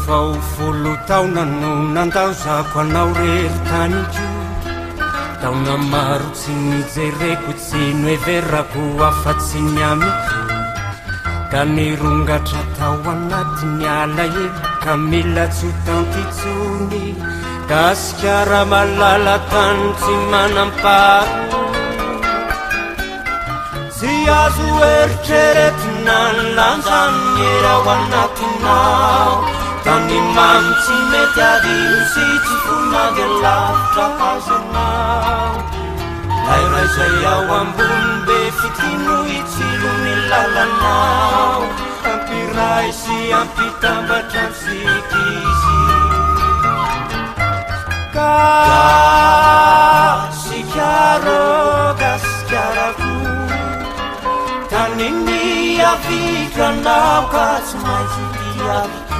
vao folo taona no nandao zako anao rery tany ko taona maro tsy nijereko tsy noeverako afa-tsy niamiko ka nirongatra tao anatiny ala ely ka mila tsy tantitsony gasikara malala tany tsy manamparo tsy azo eritreretina ny lanjany era ao anatinao tany mamy tsy mety adino sy tsy fonavy lavitra azanao lairay zay ao ambony be fitino itsilo ny lalanao ampiray sy ampitambatra sikizy gasikaro gasikarako tany ny avikranao ka tsy maintsy diaviko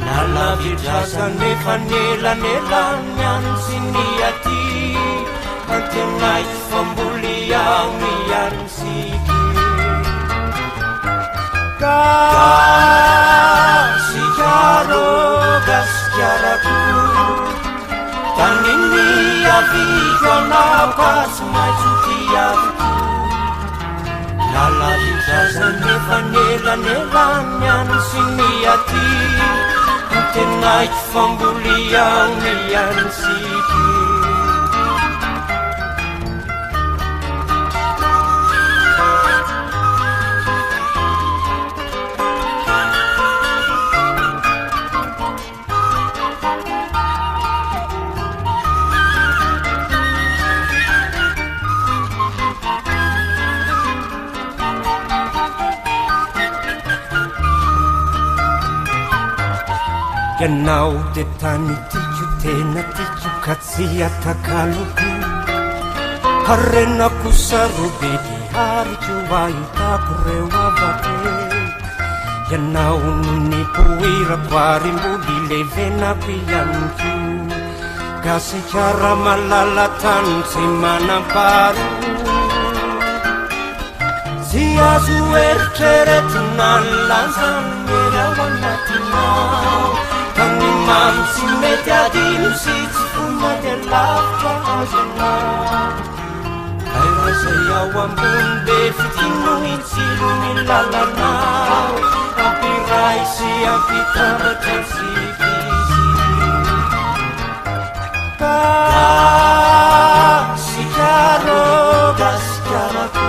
nalavidrasa nefa nelanelany any sy ny aty antenaiko famboly ao ny any siky gasikaro gasikarako tany ny avikranao ka tsy maintsy diaviko nalavidrasa nefa nelanelany any sy ny aty antenaiko famboly ao ny any siky ianao de tany tiko tena tiko ka tsy atakaloko harenako sarobe di hariko ahitako reo avake ianao no nipoirako arimboly levenako ianiko gasikara malala tany tsy manamparo tsy azo eritreretina ny lanjany era ao anatinao tany mamy tsy mety adino sy tsy fonady lavitra azanao lairay zay ao ambony be fitino itsilo ny lalanao ampiray sy ampitambatra sikizy gasikaro gasikarako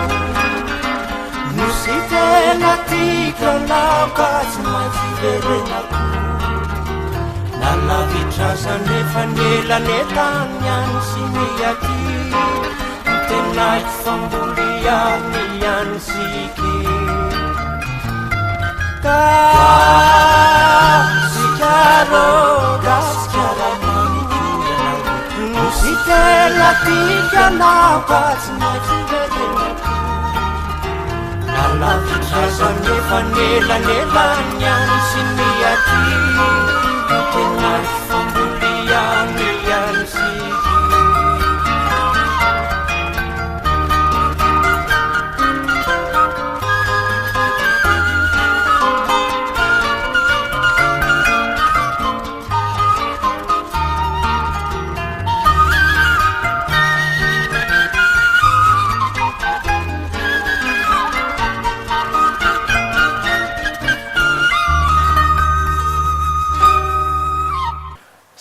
nosy tena tikranao ka tsy maintsy verenako nalavidrasa nefa nelanelany any sy ny aty tenaiko famboly ao ny any siky gasikaro gasikarako nosy tena tikanao ka tsy maintsy verenako nalavidrasa nefa nelanelany any sy ny aty tenaiko famboly ao ny any siky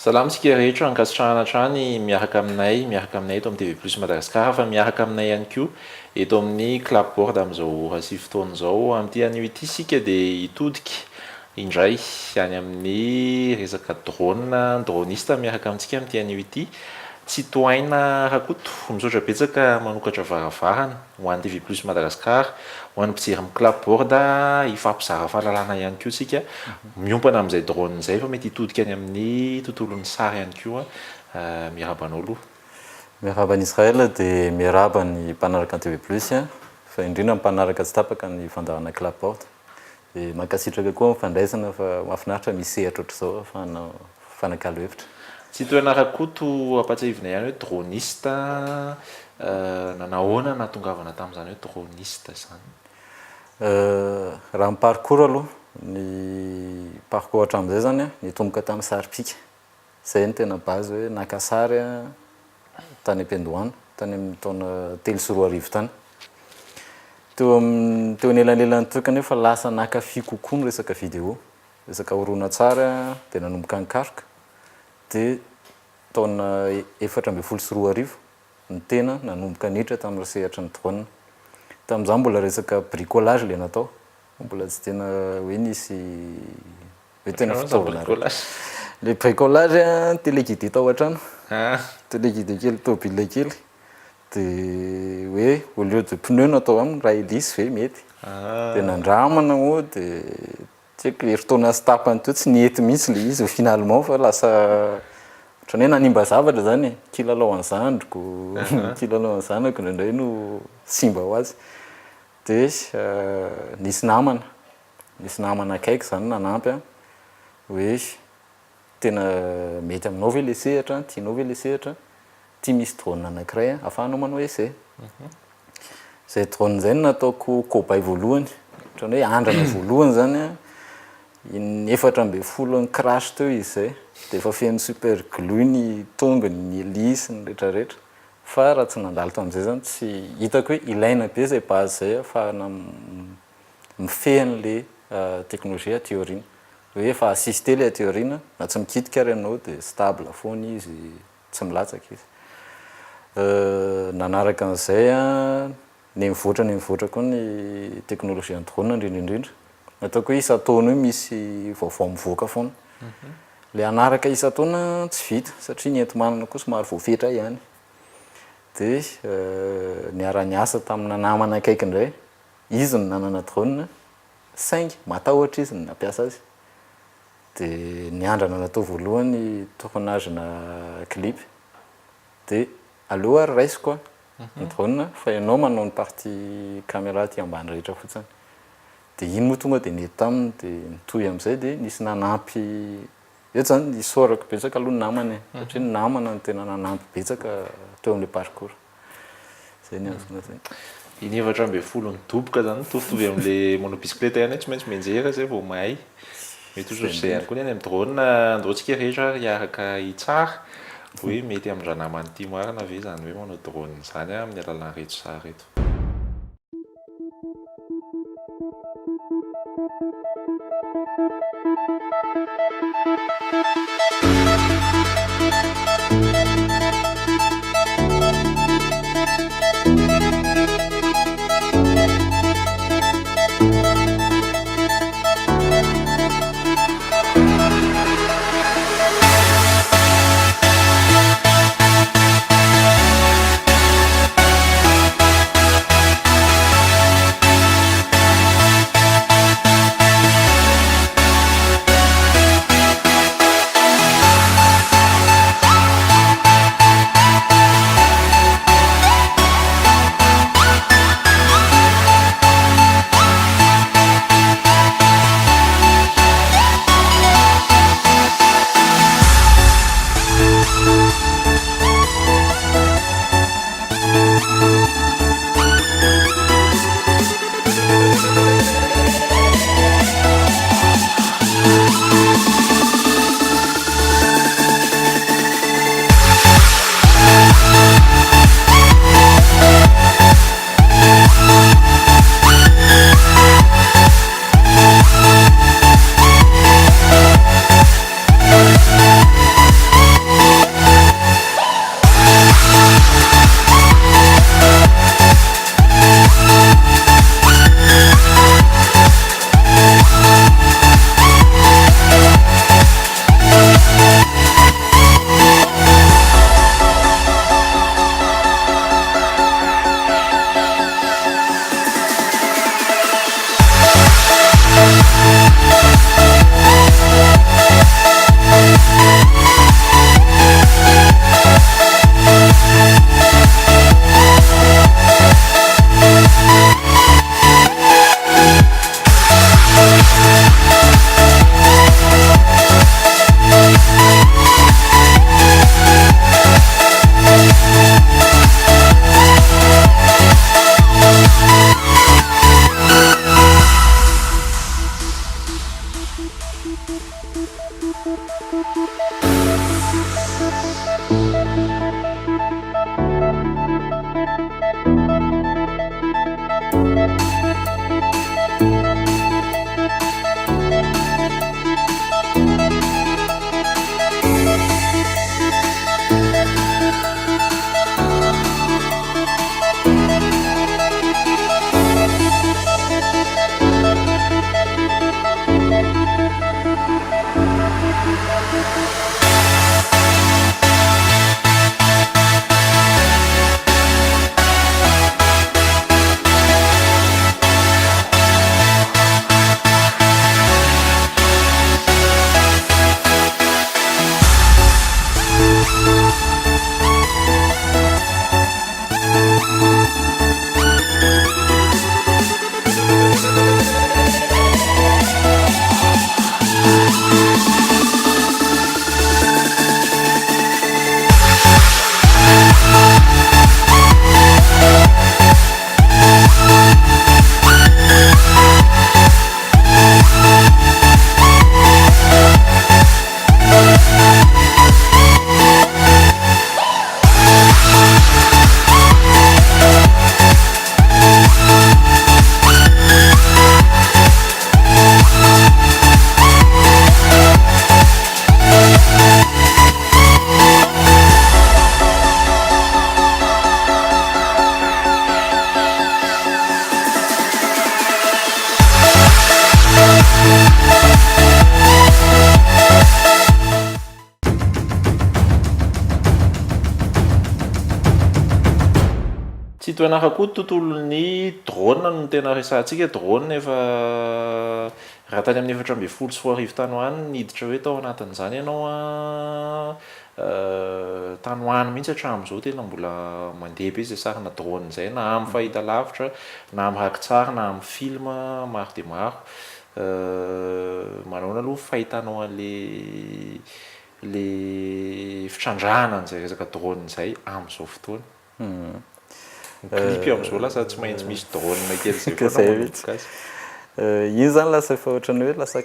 salamo sika rehetra ankasitrahana trany miaraka aminay eto amin'ny TV Plus Madagasikara fa miaraka aminay ihany koa eto amin'ny clapboard amin'izao rasy fotoana izao amin'ity anio ity sika dia hitodiky indray any amin'ny resaka droniste miaraka amintsika amin'ity anio ity tsy toaina rakoto misaotra betsaka manokatra varavarana ho an'ny TV Plus Madagasikara ho an'ny mpijery amin'ny clapboard hifampizara fahalalana ihany koa sika miompana amin'izay drone izay fa mety hitodika any amin'ny tontolon'ny sary ihany koa miarabanao aloha miaraba ny Israel dia miaraba ny mpanaraka ny TV Plus fa indrindra mpanaraka tsy tapaka ny fandarana clapboard dia mankasitraka koa mifandraisana fa mahafinaritra misy sehatra ohatr'izao fanakalo hevitra tsy toena rakoto ampatsahivina ihany hoe droniste nanahoana natongavana tamin'izany hoe droniste zany raha ny parcours aloha ny parcours hatramin'izay zany a nitomboka tamin'ny saripika zay ny tena base hoe naka sary a tany am-piandohana tany amin'ny taona 3 tany teo nelanelany teo kanefa lasa nakafi kokoa ny resaka vidéo resaka horona tsara dia nanomboka nikaroka dia taona 2014 ny tena nanomboka niditra tamin'ny sehatra ny drone tamin'izao mbola resaka bricolage le natao mbola tsy tena hoe nisy hoe tena fitaovana le bricolage téléguidé tao an-trano téléguidé kely tobile kely dia hoe au lieu de pneu natao aminy raha hélice ve mety dia nandramana moa dia tsy haiko eritaona sy tapany teo tsy niety mihitsy le izy finalement fa lasa ohatrany hoe nanimba zavatra zany kilalao any zandriko kilalao any zanako indraindray no simba ho azy dia nisy namana akaiky zany nanampy a hoe tena mety aminao ve le sehatra tianao ve le sehatra tia misy drone anankiray ahafahanao manao essai zay drone zay no nataoko cobaye voalohany ohatrany hoe andrana voalohany zany a 4 crash teo izy zay dia efa feno super glue ny tongony ny hélice ny rehetrarehetra fa raha tsy nandalo tamin'izay zany tsy hitako hoe ilaina be zay base zay ahafahana mifehan'le teknolojia théorine hoe efa assisté le théorine na tsy mikitika ary ianao dia stable foana izy tsy milatsaka izy nanaraka an'izay a ny mivoatra koa ny teknolojia ny drone indrindrindrindra ataoko hoe isa-taona hoe misy vaovao mivoaka foana le anaraka isa-taona tsy vita satria ny enti-manana koa somary voafetra ihany dia niara-niasa tamina namana akaiky indray izy ny nanana drone saingy matahotra izy ny nampiasa azy dia niandrana natao voalohany tournage na clip dia aloha ary raisiko ny drone fa ianao manao ny partie caméra ty ambany rehetra fotsiny dia iny moa tonga dia nety taminy dia nitohy amin'izay dia nisy nanampy eto zany nisaorako betsaka aloha ny namany satria ny namana ny tena nanampy betsaka teo amin'le parcours zay ny azona zay iny 4 nidoboka zany tovitovy amin'le monobicyclette ihany tsy maintsy mianjera zay vao mahay mety ohatr'izay ihany koa ny any amin'ny drone androantsika rehetra hiaraka hitsara hoe mety amin'ny ranamany ity marina ve zany hoe manao drone zany amin'ny alalan'ny reto sary reto fitoanaka koa tontolony drone no tena resantsika drone efa raha tany amin'ny 4 sy 4 tany hoany niditra hoe tao anatin'izany ianao tany hoany mihitsy hatramin'izao tena mbola mandeha be zay sarina drone zay na amin'ny fahita lavitra na amin'ny rakitsary na amin'ny film maro dia maro manao aloha fahitanao le fitrandrahana an'izay resaka drone zay amin'izao fotoana clip amin'izao lasa tsy maintsy misy drone kely zay io zany lasa efa ohatrany hoe lasa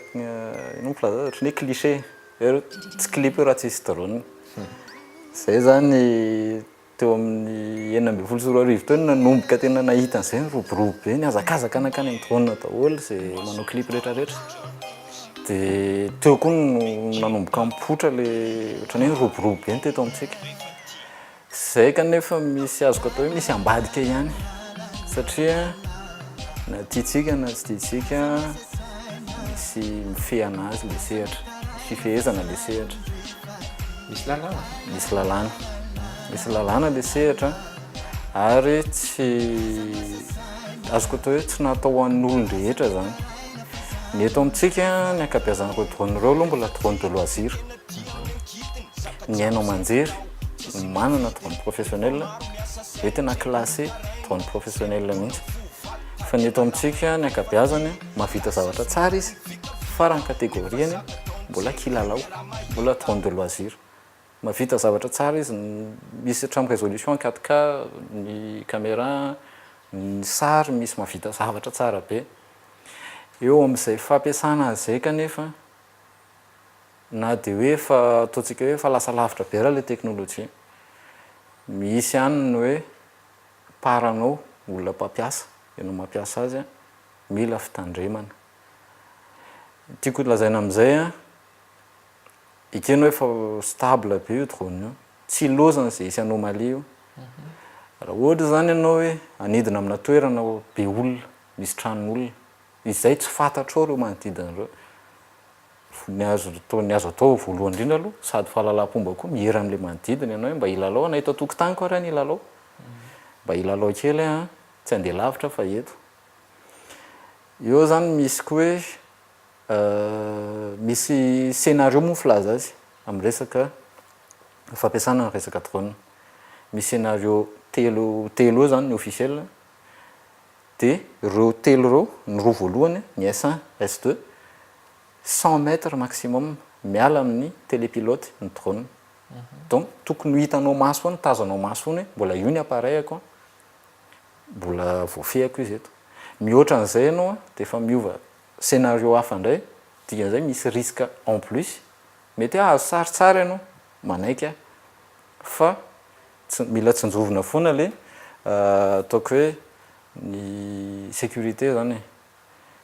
ino filaza ohatrany hoe cliché tsy clip raha tsisy drone zay zany teo amin'ny 9 sy 10 teo nanomboka tena nahita an'izay roborobo be ny azakazaka anakany amin'ny drone daholo zay manao clip rehetrarehetra dia teo koa nanomboka mipotra le ohatrany hoe roborobo be ny teto amintsika zay kanefa misy azoko atao hoe misy ambadika ihany satria na tiatsika na tsy tiatsika misy mifehana azy le sehatra fifehezana le sehatra misy lalàna misy lalàna le sehatra ary tsy azoko atao hoe tsy natao an'olon-drehetra zany ny eto amintsika ny ankabeazan'ireo drone ireo aloha mbola drone de loisir ny hainao manjery manana drone professionnel hoe tena classé drone professionnel mihitsy fa ny eto amintsika ny ankabeazany mahavita zavatra tsara izy fa raha ny kategoriany mbola kilalao mbola drone de loisir mahavita zavatra tsara izy misy hatramin'ny résolution 4K ny caméra ny sary misy mahavita zavatra tsara be eo amin'izay fampiasana azy zay kanefa na dia hoe fa ataontsika hoe fa lasa lavitra be raha ilay teknôlôjia misy ihany ny hoe paranao olona mpampiasa ianao mampiasa azy mila fitandremana tiako lazaina amin'izay ekenao efa stable be io drone io tsy lozana zay isy anomalie io raha ohatra zany ianao hoe anidina amina toerana be olona misy tranon'olona izay tsy fantatrao reo manodidina ireo ny azo atao voalohany indrindra aloha sady fahalalam-pomba koa mihera amin'ilay manodidina ianao hoe mba hilalao na eto an-tokotany koa raha ny hilalao mba hilalao kely tsy handeha lavitra fa eto eo zany misy koa hoe misy scénario moa filaza azy amin'ny resaka fampiasana ny resaka drone misy scénario telo eo zany ny officiel dia ireo telo ireo ny roa voalohany ny S1 S2 100 mètres maximum miala amin'ny télépilote ny drone donc tokony ho hitanao maso foana tazanao maso foana mbola io ny appareil-ako mbola voafehako izy eto mihoatra an'izay ianao dia efa miova scénario hafa indray dikan'izay misy risque en plus mety azo saritsara ianao manaiky fa mila tsinjovina foana le ataoko hoe ny sécurité zany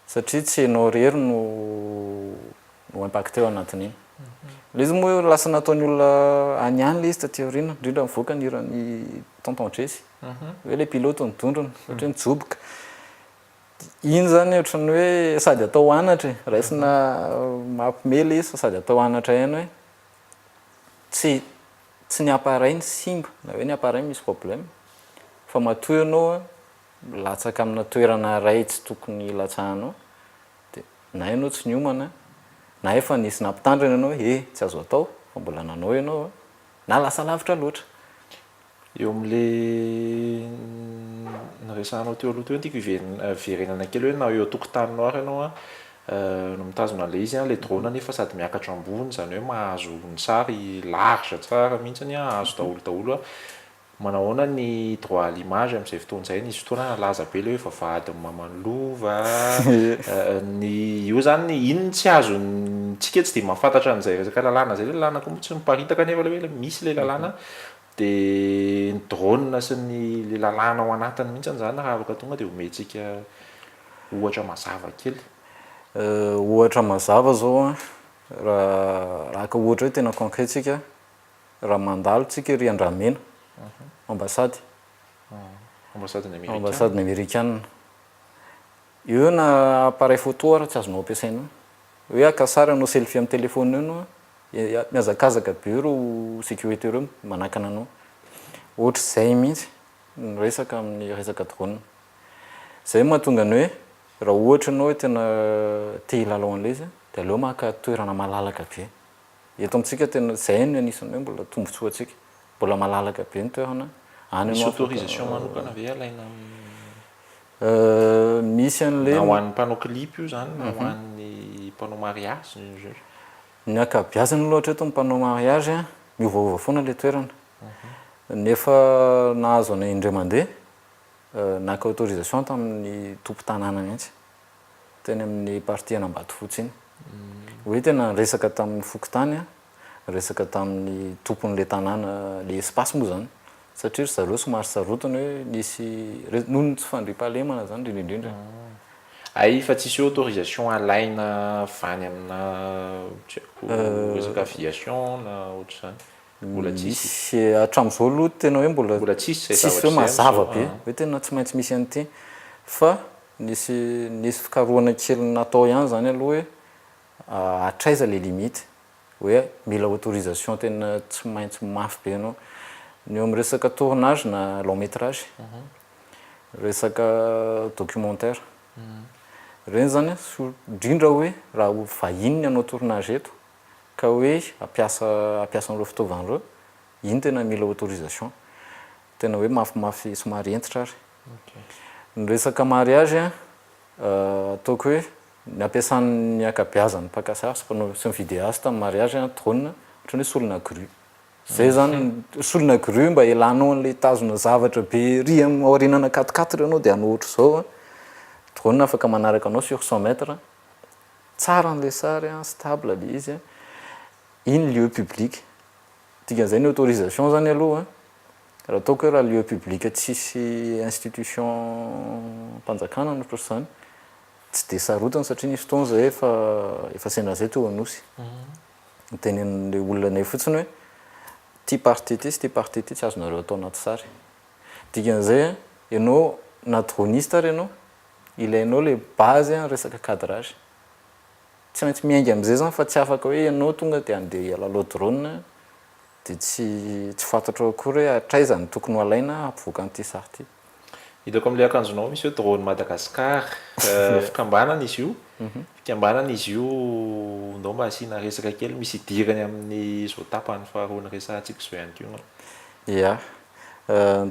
satria tsy hainao rery no impacté ao anatin'iny le izy moa lasa nataony olona any any le izy taty aoriana indrindra mivoaka ny irany tonton-tresy hoe le pilote nidondrona ohatra hoe nijoboka iny zany ohatrany hoe sady atao anatra raisina mampimely izy sady atao anatra ihany hoe tsy ny appareil ny simba na hoe ny appareil misy problème fa matoa ianao latsaka amina toerana ray tsy tokony latsahanao dia na ianao tsy niomana na efa nisy nampitandrina ianao hoe tsy azo atao fa mbola nanao ianao na lasa lavitra loatra eo amin'le nyresanao teo aloha teo tiako iverenana kely hoe na eo tokotaninao ary ianao no mitazona le izy le drone nefa sady miakatra ambony zany hoe mahazo ny sary laritra tsara mihitsy azo daholo manahoana ny droit à l'image amin'izay fotoana izay nisy fotoana nalaza be le hoe vavahady mamanlova io zany iny tsy azo tsika tsy dia mahafantatra an'izay resaka lalàna zay le lalàna koa tsy miparitaka nefa le hoe misy le lalàna dia ny drone sy ny le lalàna ao anatiny mihitsy zany raha afaka tonga dia omentsika ohatra mazava kely ohatra mazava zao raha ka ohatra hoe tena concret tsika raha mandalo tsika ery Andramena ambassade américaine io na appareil photo raha tsy azonao ampiasaina hoe akasary anao selfie amin'ny téléphone ianao miazakazaka be reo sécurité reo manakana anao ohatra izay mihitsy resaka amin'ny resaka drone zay mahatonga ny hoe raha ohatra anao hoe tena te hilalao an'ilay izy dia aleo maka toerana malalaka be eto amintsika tena zay no anisan'ny hoe mbola tombontsoa antsika mbola malalaka be ny toerana any misy anao autorisation manokana ve alaina misy an'le na ho an'ny mpanao clip io zany na ho an'ny mpanao mariage ny akabiazany loatra eto mpanao mariage a miovaova foana le toerana nefa nahazo ana indray mandeha naka autorisation tamin'ny tompo tanàna mihitsy teny amin'ny partie anambady fotsy iny hoe tena resaka tamin'ny fokotany a resaka tamin'ny tompon'le tanàna le espace moa zany satria ry zareo somary sarotiny hoe nisy noho ny tsy fandriam-pahalemana zany indrindrindra ay fa tsisy autorisation alaina vany amina resaka aviation na ohatra zany mbola tsisy misy hatramin'izao aloha tena hoe mbola tsisy zay hoe mazava be hoe tena tsy maintsy misy an'ity fa nisy fikarohana kely natao ihany zany aloha hoe atraiza le limite hoe mila autorisation tena tsy maintsy mafy be anao ny eo amin'ny resaka tournage na long métrage resaka documentaire reny zany indrindra hoe raha vahiny ny anao tournage eto ka hoe ampiasan'ireo fitaovan'ireo iny tena mila autorisation tena hoe mafimafy somary entitra ary ny resaka mariage a ataoko hoe ny ampiasan'ny akabiazany mpakasary sy ny vidéaste amin'ny mariage drone ohatrany hoe solona grue zay zany solona grue mba elanao an'le tazona zavatra be ry aorinana 4x4 anao dia anao ohatra zao drone afaka manaraka anao sur 100 mètres tsara an'le sary stable le izy iny lieu public dikan'izay ny autorisation zany aloha raha ataoko hoe raha lieu public tsisy institution mpanjakana no ohatr' zany tsy de sarotana satria nisy fotoana zay efa sendra zay teo anosy tenen'le olona nay fotsiny hoe ty partie ty sy ty partie ty tsy azonareo atao anaty sary dikan'izay ianao na droniste ary ianao ilainao le base resaka cadrage tsy maintsy miainga am'izay zany fa tsy afaka hoe ianao tonga dia andeha hialalao drone dia tsy fantatro akory hoe atraiza ny tokony ho alaina ampivoaka an'ity sary ty hitako amin'ilay akanjonao misy hoe drone Madagascar fikambanana izy io fikambanana izy io ndao mba asiana resaka kely misy idirany amin'ny zao tapany faharoa ny resantsika zao ihany koa ia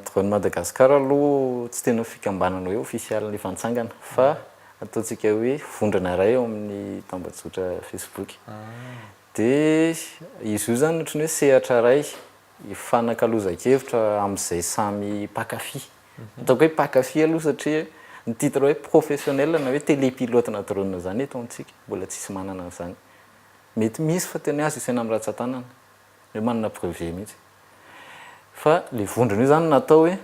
drone Madagascar aloha tsy tena fikambanana hoe official ny fantsangana fa ataontsika hoe vondrana ray eo amin'ny tambazotra Facebook dia izy io zany ohatrany hoe sehatra ray ifanakalozan-kevitra amin'izay samy pakafy ataoko hoe pakafy aloha satria ny titre hoe professionnel na hoe télépilote na drone zany eto amintsika mbola tsisy manana an'izany mety misy fa tena azo isaina amin'ny ratsan-tanana hoe manana brevet mihitsy fa le vondrona io zany natao hoe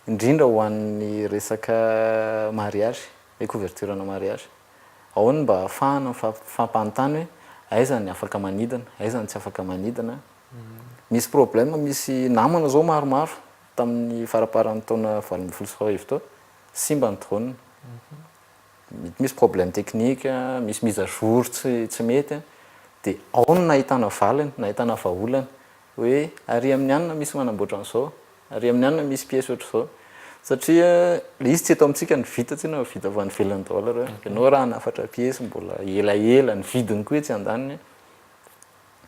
indrindra ho an'ny resaka mariage hoe couverture na mariage ao ny mba ahafahana fampanontany hoe aiza ny afaka manidina aiza ny tsy afaka manidina misy problème misy namana zao maromaro tamin'ny faraparan'ny taona 2020 fotoa simba ny drone misy problème technique misy mise à jour tsy mety dia ao no nahitana valiny nahitana vahaolana hoe ary amin'ny anina misy manamboatra an'izao ary amin'ny anina misy pièce ohatr'izao satria le izy tsy eto amintsika ny vita tsina vita avy any ivelany dollar ianao raha nafatra pièce mbola elaela ny vidiny koa tsy andaniny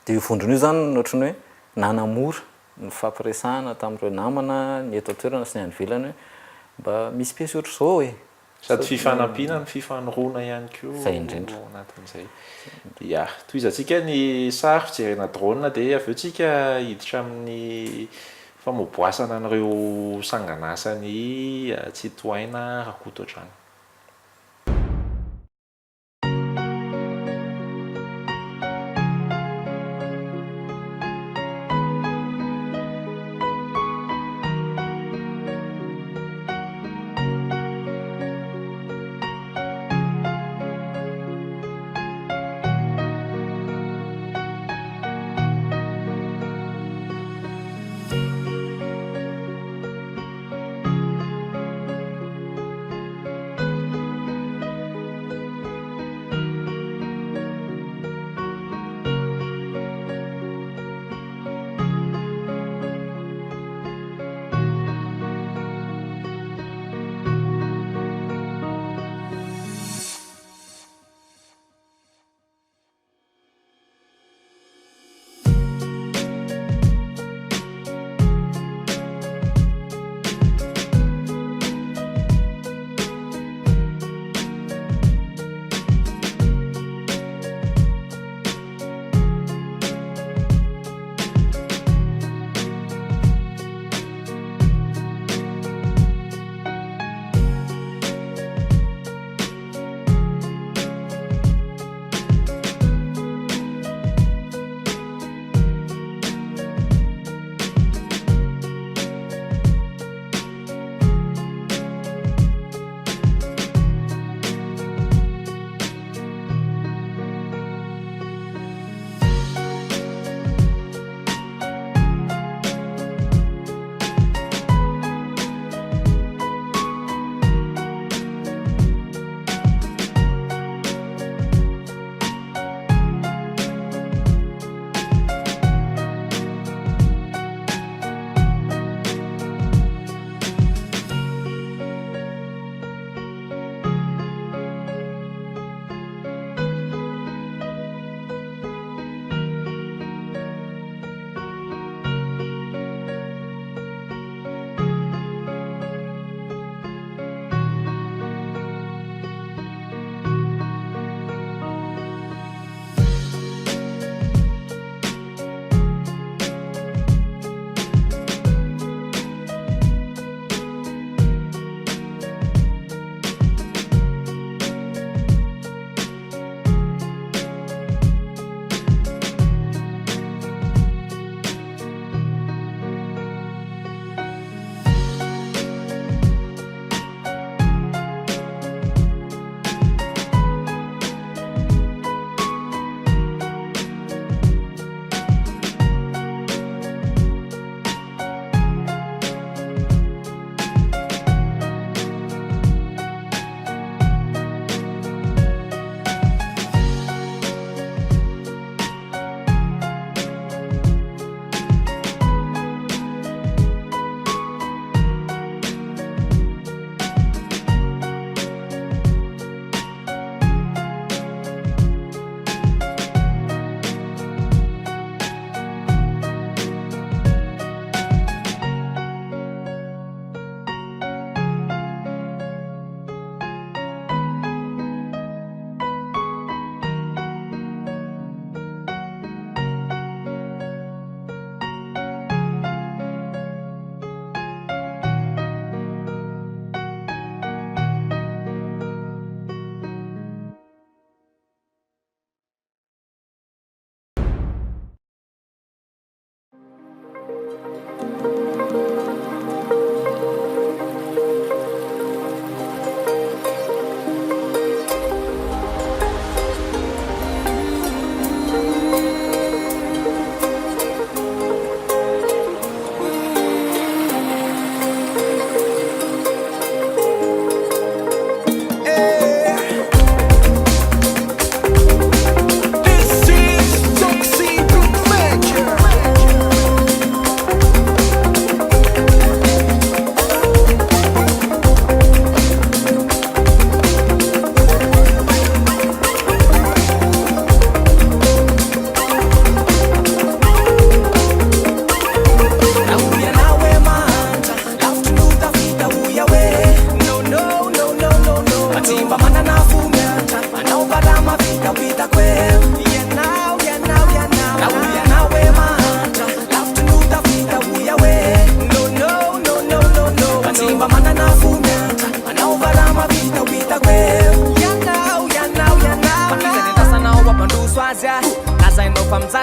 dia io vondrona io zany ohatrany hoe nanamora ny fampiresahana tamin'ireo namana ny eto toerana sy ny any ivelany hoe mba misy pièce ohatr'izao e sady fifanampiana ny fifanoroana ihany koa zay indrindra anatin'izay ia toizantsika ny sary fijerena drone dia avy eo tsika hiditra amin'ny famoboasana an'ireo sanganasany Tsitoaina Rakotodrano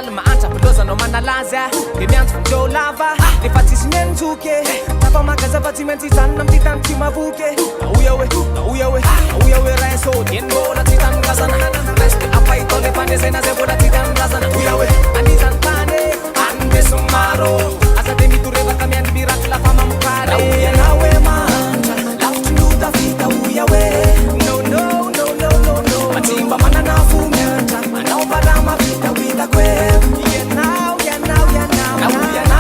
Laly mahantra bilozanao manalazy de miantso vonjeo lava rehefa tsisy menjoky tafamakaza fa tsy maintsy hijanona amity tany tsy mavoky aoya hoe raiso de mbola tsy tany razana reste apahitao le fandresena zay mbola tsy tany razana oya hoe anisany tany andeso maro asa de mitorevaka miandry miraky lafa mamokary oiana hoe mahantra lavitry nota vita oya hoe matimba manana fo miantra manao varama vita hitako hoe ianao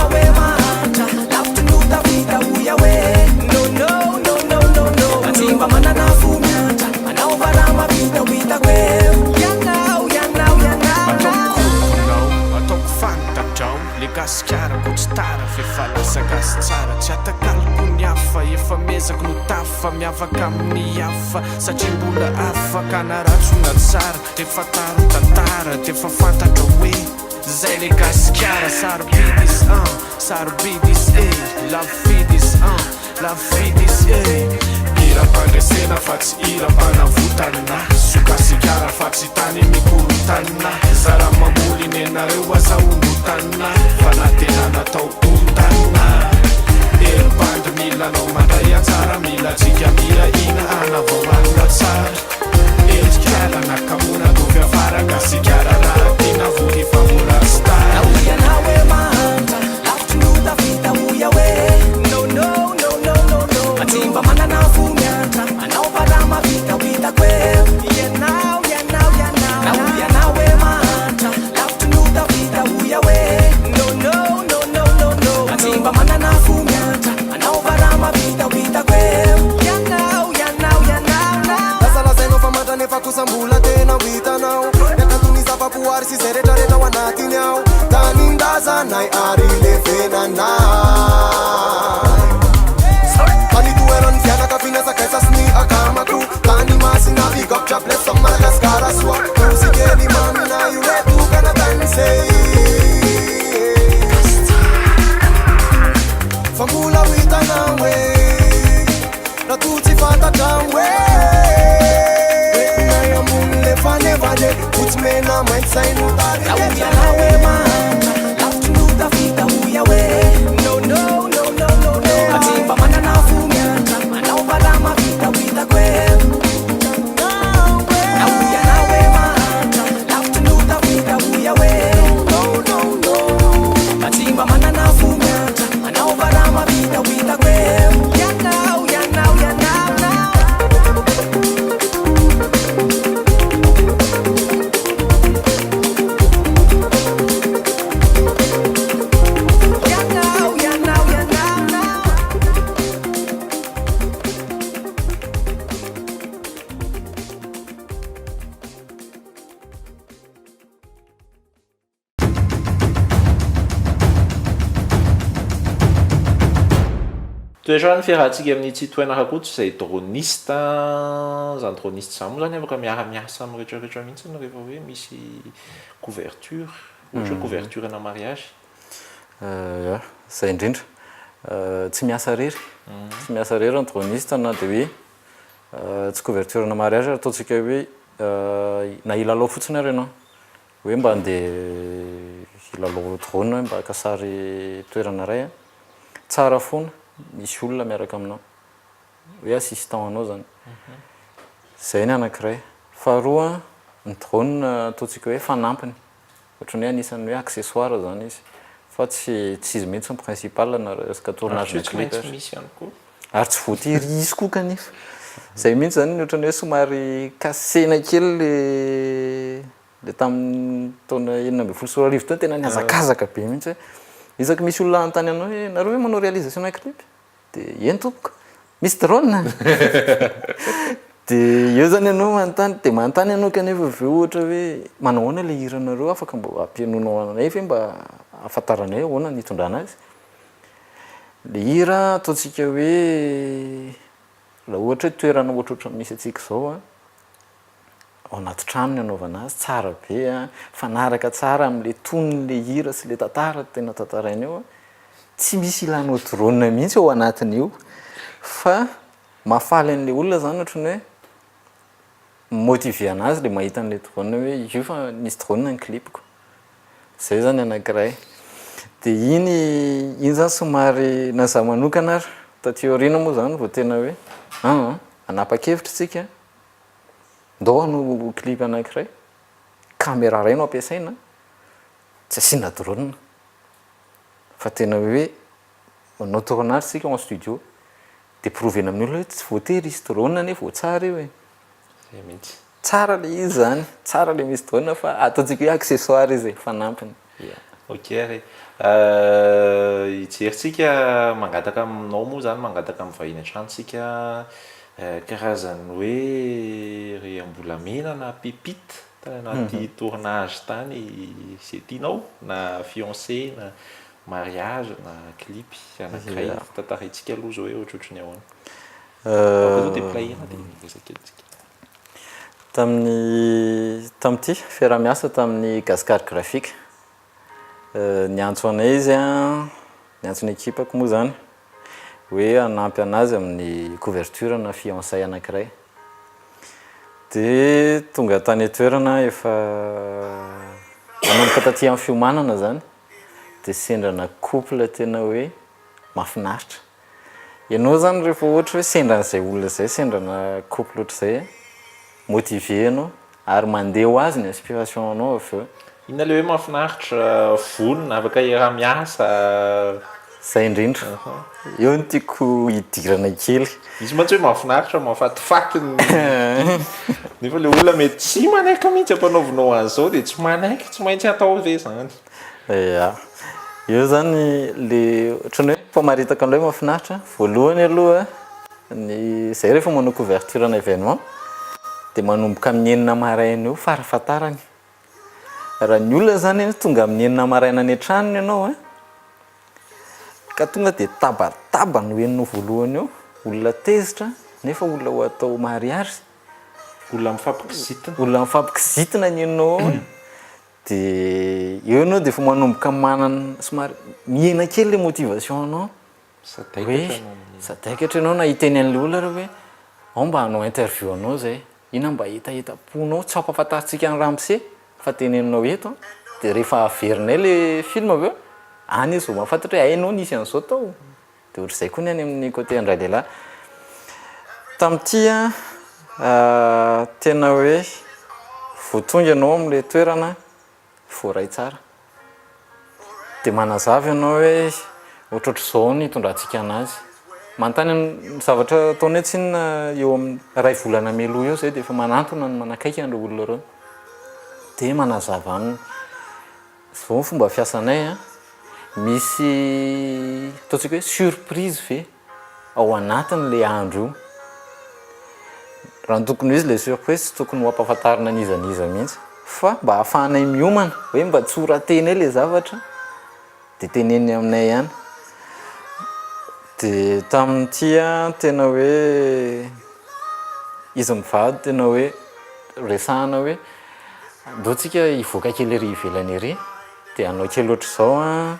hoe mahantra lavitry nota vita oya hoe matimba manana fo miantra manao varama vita hitako hoe ianao ataoko fantatrao le gasikarako tsy tara fefalasakasy tsara tsy atakaloko ny hafa efa mezako no tafa miavaka amin'ny hafa satria mbola afaka naratsona tsara defa taro tantara defa fantatra hoe zay le gasikara sarobidis sarobidis lafidis lafidis iram-pandresena fa tsy iram-panavotana sokasikara fa tsy tany mikorotana zara mamoly nenareo azaomotana fa natena natao ontana erim-pandy milanao mandray atsara mila tsika miraina anavaoanina tsara endrikala nakamona tovy afara gasikara raha tina voly famorasy tara oiana hoe mahantra lavitry nota vita oya hoe matimba manana fo miantra manao varama vita hitako hoe ianao hoe mahantra lavitry nota vita oya hoe matimba manana fo miantra manao varama vita hitako hoe ianao lazalazainao fa mandra nefa kosambola tena hitanao miakatony zavaboary sy zay rehetrarehetra ao anatiny ao tanindazanay ary levenanay anitoerany fianakaviana sakaisa sy ny akamako tany masina vigapitra blesa madagasikara soa mosikely mamina io retokana tanisey fa mbola hitanao hoe rato tsy fantatrao hoe nay ambony le fanevale fotsy mena mainty saino oiana hoe mahantra lavitry nota vita oya hoe matimba manana fo miantra manao varama vita hitako hoe oiana hoe mahantra lavitry nota vita oya hoe matimba manana fo miantra manao varama vita hitako hoe ianao toetrany fiarahantsika amin'ny tsy toenaka kotsy zay droniste zany droniste zany moa zany afaka miaramiasa amin'ny rehetrarehetra mihitsy rehefa hoe misy couverture ohatra couverture na mariage zay indrindra tsy miasa rery tsy miasa rery ny droniste na de hoe tsy couverture na mariage ataontsika hoe na ilalao fotsiny ary ianao hoe mba andeha ilalao drone mba akasary toerana ray tsara foana misy olona miaraka aminao hoe assistant anao zany zay ny anankiray faharoa ny drone ataontsika hoe fanampiny ohatrany hoe anisan'ny hoe accessoire zany izy fa tsy izy mihitsy ny principal na resaka tournage clip ary tsy voatery izy koa kanefa zay mihitsy zany ohatrany hoe somary kasena kely le tamin'ny taona 2014 tao tena niazakazaka be mihitsy isaky misy olona antany anao hoe nareo hoe manao réalisation clip de eny tompoko misy drone de eo zany ianao manontany de manontany ianao kanefa aveo ohatra hoe manao ahoana le hiranareo afaka mba ampianoinao anay ve mba afantaranay ahoana nitondrana azy le hira ataontsika hoe la ohatra hoe toerana ohatrohatra misy atsika zao ao anaty trano ny anaovana azy tsara be fanaraka tsara am'le tonony le hira sy le tantara tena tantaraina eo tsy misy ilanao drone mihitsy ao anatiny io fa mafaly an'le olona zany ohatrany hoe motiver anazy le mahita an'le drone hoe io fa nisy drone ny clipiko zay zany anankiray de iny zany somary na za manokana ary tateorina moa zany vao tena hoe anapa-kevitra tsika ndao no clip anankiray caméra ray no ampiasaina tsy asiana drone fa tena hoe manao tournage tsika en studio de provena amin'ny olona hoe tsy voatery izy drone nefa tsara io e zay mihitsy tsara le izy zany tsara le misy drone fa ataontsika hoe accessoire izy fanampiny ok re ijerintsika mangataka aminao moa zany mangataka amin'ny vahiny an-tranotsika karazany hoe re ambolamena na pépite anaty tournage tany zay tianao na fiancé na mariage na clip anankiray tantarantsika aloha zao hoe ohatrohatrany ahoana de plahina de resaka antsika tamity fiaramiasa tamin'ny cascade graphique ny antso anay izy ny antsony ekipako moa zany hoe anampy anazy amin'ny couverture na fiancé anankiray de tonga tany toerana efa manomboka taty amin'ny fiomanana zany de sendrana couple tena hoe mahafinaritra ianao zany rehefa ohatra hoe sendran'izay olona zay sendrana couple ohatr'izay motivé anao ary mandeha ho azy ny inspiration anao avy eo inona le hoe mahafinaritra vonona afaka iaraha miasa zay indrindra eo no tiako hidirana kely izy mantsy hoe mahafinaritra mahafatifaty nefa le olona mety tsy manaiky mihitsy ampanaovinao an'izao de tsy manaiky tsy maintsy atao ve zany eo zany le ohatrany hoe famaritaka an'ilay mahafinaritra voalohany aloha ny zay rehefa manao couverture na événement de manomboka amin'ny enina maraina eo farafatarany raha ny olona zany tonga amin'ny enina maraina ny antranony ianao ka tonga de tabataba no enina voalohany eo olona tezitra nefa olona ho atao mariage olona mifampikizitina ny enao ao de eo anao de efa manomboka manana somary miena kely le motivation anao hoe sadaikatra ianao na hiteny an'le olona raha hoe ao mba hanao interview anao zay ina mba hitaponao tsy ampahafantaritsika ny ramose fa teneninao eto de rehefa averinay le film avy eo any izy vao mahafantatra hoe ainao nisy an'izao tao de ohatr'izay koa ny any amin'ny côté andray lehilahy tamity tena hoe voatonga ianao am'le toerana voaray tsara de manazava ianao hoe ohatrohatr'izao ny hitondrantsika anazy manontany ny zavatra ataony hoe tsinona eo amin'ny ray volana meloha eo zay de efa manantona ny manakaiky an'ireo olona reo de manazava aminy zao ny fomba fiasanay misy ataontsika hoe surprise ve ao anatin'le andro io raha ny tokony izy le surprise tsy tokony ho ampahafantarina nizaniza mihitsy fa mba hahafahanay miomana hoe mba tsy horateny le zavatra de teneny aminay ihany de tamin'ity tena hoe izy mivady tena hoe resahana hoe ndotsika hivoaka kely ery ivelany ery de anao kely ohatr'izao